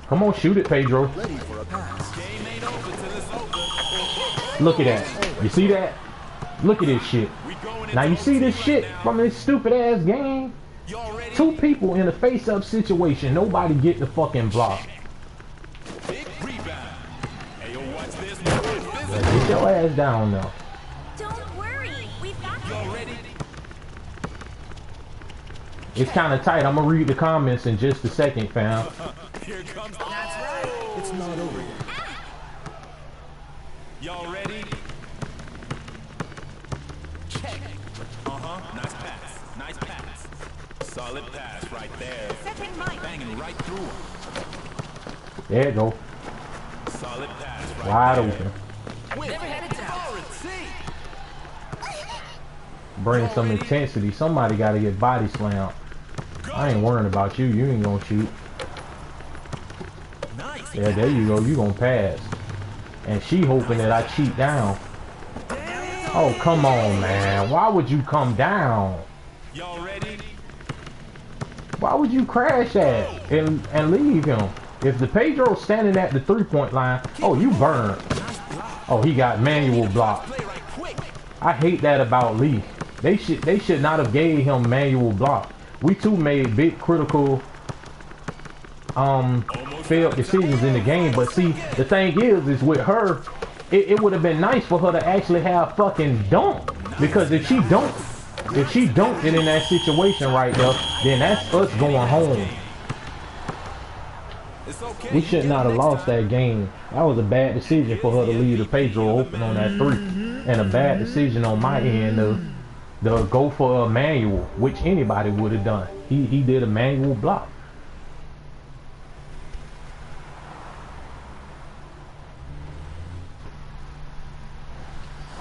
Come on, shoot it, Pedro. Ready for a pass. Game ain't over till it's over. Look at that. You see that? Look at this shit. We going Now you into see this overtime shit now. from this stupid ass game? Y'all ready? Two people in a face-up situation. Nobody get the fucking block. Big rebound. Hey, yo, watch this. Get your ass down now. Don't worry, we've got Y'all this. ready? It's kind of tight. I'm gonna read the comments in just a second, fam. Here comes. That's right. It's not over yet. Y'all ready? Check. Nice pass. Nice pass. Solid pass right there. Setting mine. Banging right through him. There you go. Solid pass right Wide there. open. Never had a doubt. Bring some intensity. Somebody got to get body slammed. I ain't worrying about you. You ain't gonna shoot. Nice. Yeah, there you go. You gonna pass. And she hoping that I cheat down. Oh, come on, man. Why would you come down? Y'all ready? Why would you crash that and leave him? If the Pedro's standing at the 3-point line, oh, you burn. Oh, he got manual block. Play right quick. I hate that about Lee. They should not have gave him manual block. We too made big critical failed decisions in the game. But see, the thing is with her, it would have been nice for her to actually have fucking dunk. Because if she dunked it in that situation right there, then that's us going home. It's okay. We should not have lost that game. That was a bad decision for her to leave the Pedro open on that 3. And a bad decision on my end to go for a manual, which anybody would have done. He did a manual block.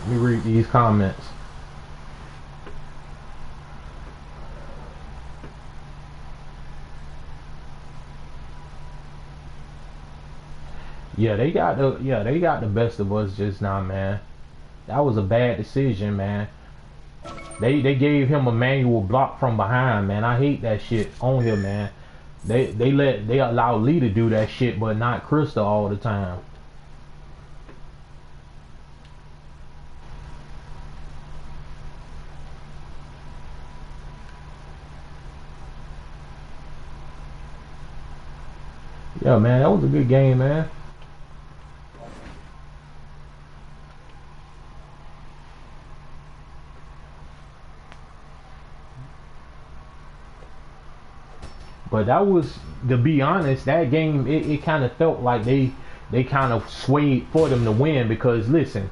Let me read these comments. Yeah, they got the best of us just now, man. That was a bad decision, man. They gave him a manual block from behind, man. I hate that shit on here, man. They allow Lee to do that shit, but not Krista all the time. Yeah, man, that was a good game, man. But that was, to be honest, that game, it kind of felt like they kind of swayed for them to win. Because listen,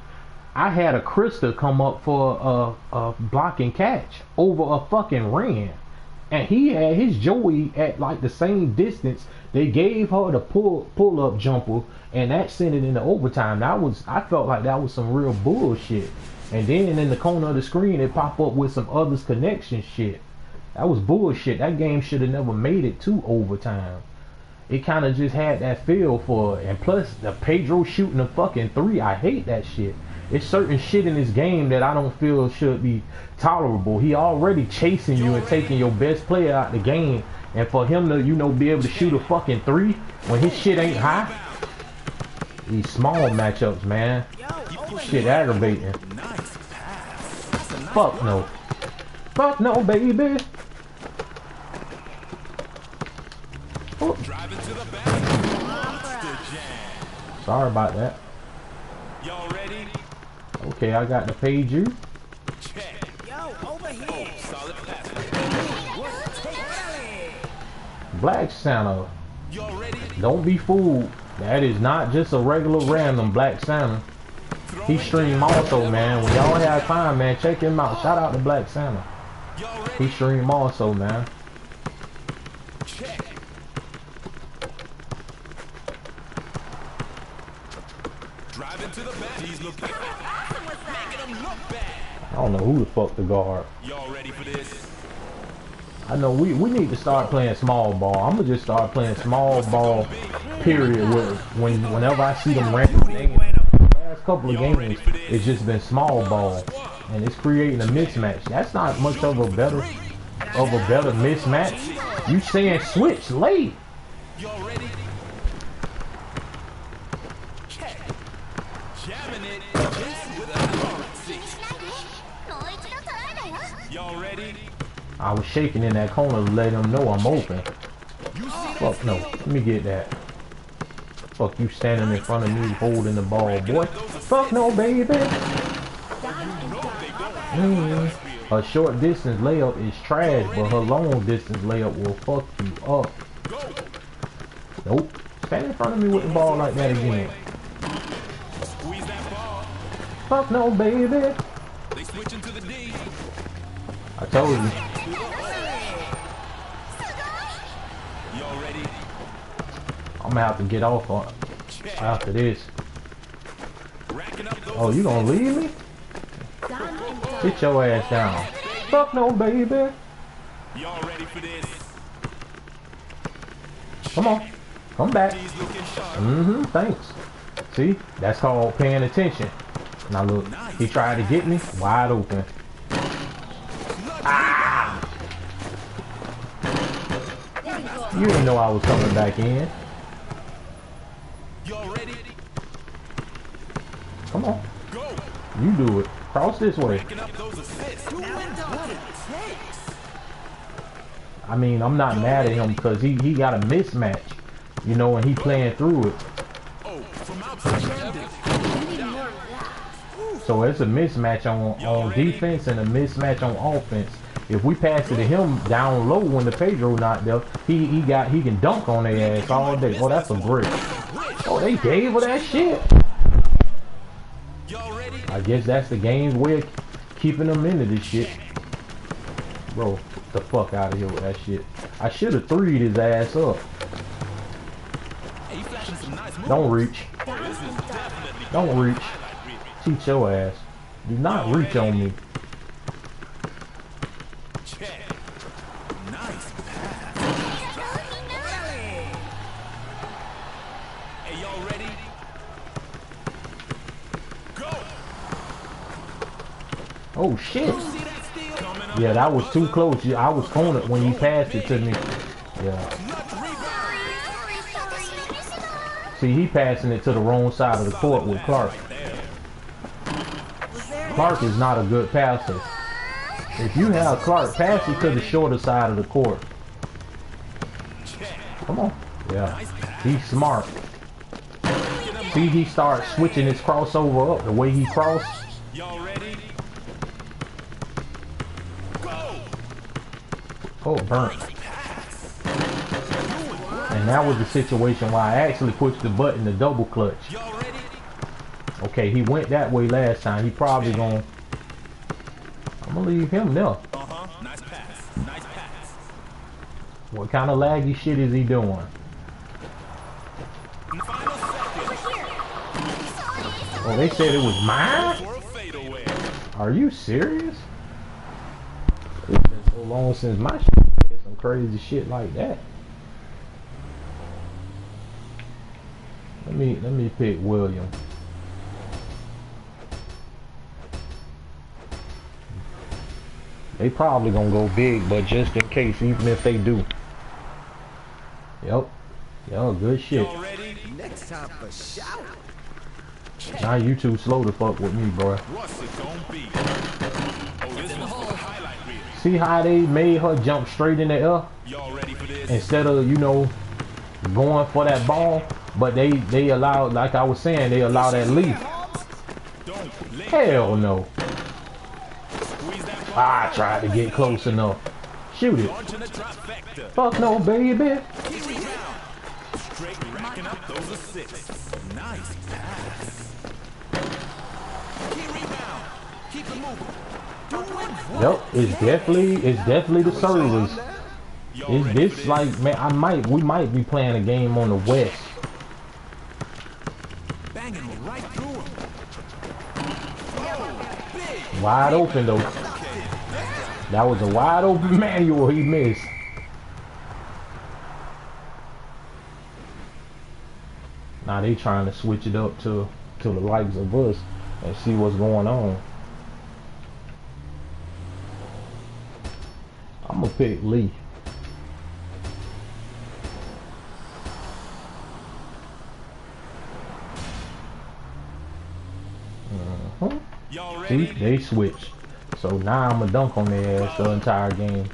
I had a Krista come up for a block and catch over a fucking ran, and he had his Joey at like the same distance. They gave her the pull up jumper, and that sent it into overtime. I felt like that was some real bullshit. And then in the corner of the screen, it popped up with some others connection shit. That was bullshit. That game should have never made it to overtime. It kind of just had that feel for it. And plus, the Pedro shooting a fucking 3, I hate that shit. It's certain shit in this game that I don't feel should be tolerable. He already chasing you and taking your best player out the game. And for him to, you know, be able to shoot a fucking 3 when his shit ain't high. These small matchups, man. Shit aggravating. Nice pass. Fuck no. Fuck no, baby. Oh. Driving to the basket. Monster jam. Sorry about that. Y'all ready? Okay, I got to page you. Check. Yo, over here. Solid pass. Black Santa. Y'all ready? Don't be fooled. That is not just a regular random Black Santa. He stream also, man. When y'all have time, man, check him out. Shout out to Black Santa. Y'all ready? He stream also, man. Check. Driving to the basket. He's looking. Making him look bad. I don't know who the fuck the guard. Y'all ready for this? I know we need to start playing small ball. I'm gonna just start playing small ball. Period. Whenever I see them random games, the last couple of games, it's just been small ball, and it's creating a mismatch. That's not much of a better mismatch. You saying switch late? Y'all ready? Check. Jamming it. Just with authority. Y'all ready? I was shaking in that corner to let them know I'm open. Fuck no. Let me get that. Fuck you standing in front of me holding the ball, boy. Fuck no, baby. Her short distance layup is trash, but her long distance layup will fuck you up. Nope. Stand in front of me with the ball like that again. Squeeze that ball. Fuck no, baby. They switch into the D. I told you. Y'all ready? I'm gonna have to get off on after this. Racking up those Oh, you gonna leave me? Sit your ass down. Fuck no, baby. Y'all ready for this? Come on. Come back. D's looking sharp. Thanks. See? That's called paying attention. Now look, he tried to get me wide open. Ah! You didn't know I was coming back in. Y'all ready? Come on. Go. You do it. Cross this way. Racking up those assists. Doing what it takes. I mean, I'm not mad at him because he got a mismatch. You know, and he playing through it. Oh, from outside. So it's a mismatch on defense and a mismatch on offense. If we pass it to him down low when the Pedro not there, he can dunk on their ass all day. Oh, that's a brick. Oh, they gave her that shit. Y'all ready? I guess that's the game's way of keeping them into this shit. Bro, get the fuck out of here with that shit. I should have three'd his ass up. Hey, you flashing some nice moves. Don't reach. This is definitely Don't reach. highlight reel. Teach your ass. Do not reach on me. Check. Nice pass. Hey, y'all ready? Go. Oh shit. See that steal? Coming up. Yeah, that was too close. I was cornered when you passed it to me. Yeah. Clutch rebound. See, he passing it to the wrong side of the court with Clark. Clark is not a good passer. If you have Clark, pass it to the shorter side of the court. Come on. Yeah. He's smart. See, he starts switching his crossover up the way he crossed. Y'all ready? Go. Oh, burnt. And that was the situation why I actually pushed the button to double clutch. Y'all ready? Okay, he went that way last time. He probably gonna... I'm gonna leave him there. Nice pass. Nice pass. What kind of laggy shit is he doing? Final second. Oh, they said it was mine? For a fadeaway. Are you serious? It's been so long since my shit did some crazy shit like that. Let me pick William. They probably gonna go big, but just in case, even if they do. Yep. Yo, good shit. Y'all ready? Next time for shout. Now you too slow to fuck with me, bro. What's it gonna be? Oh, this one's for the highlight reel. See how they made her jump straight in the air Y'all ready for this? instead of, you know, going for that ball? But they allow, like I was saying, they allow that leaf. Don't let Hell no. squeeze that ball. I tried to get close enough. Shoot it. Launching a trifecta. Fuck no, baby. Key rebound. Straight racking up those assists. Nice pass. Key rebound. Keep it moving. Doing what? Yep, it's definitely the servers. Y'all Is ready this for this? like, man, we might be playing a game on the West. Banging right through him. Oh, big. Wide open though. That was a wide open manual he missed. Now they trying to switch it up to the likes of us and see what's going on. I'm gonna pick Lee. See, they switch. So now I'm gonna dunk on their ass the entire game.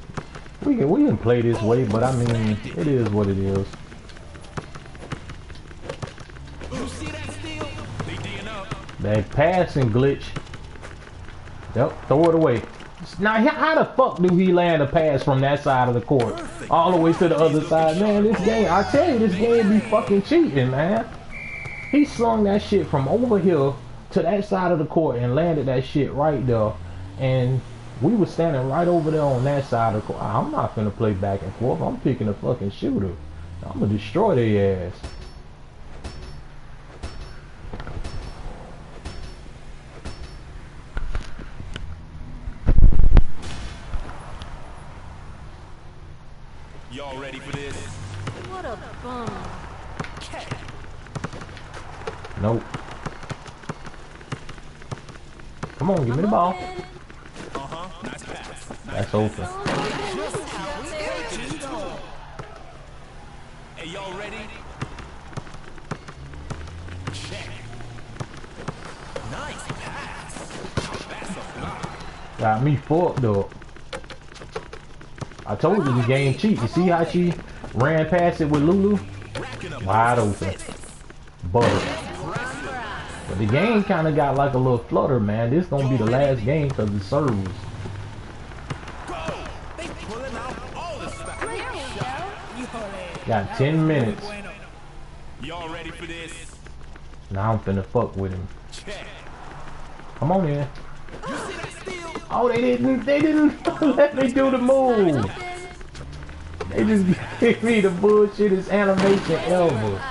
We can play this way, but I mean, it is what it is. You see that steal? They D'ing up. That passing glitch. Yep, throw it away. Now, how the fuck do he land a pass from that side of the court all the way to the other side? Man, this game, I tell you, this game be fucking cheating, man. He slung that shit from over here to that side of the court and landed that shit right there. And we was standing right over there on that side of the court. I'm not finna play back and forth. I'm picking a fucking shooter. I'm gonna destroy their ass. Y'all ready for this? What a bum. Nope. Come on, give me the ball. Nice pass. That's open. Hey, y'all ready? Check. Nice pass. That's a block. Got me fucked up. I told you the game cheat. You see how she ran past it with Lulu? Wide open. Butter. But the game kind of got like a little flutter, man. This gonna be the last game because it serves. They pulling out all the stuff. Got 10 minutes. Y'all ready for this? Now I'm finna fuck with him. Check. Come on in. You see that steal? Oh, they didn't let me do the move. They just gave me the bullshitest animation ever.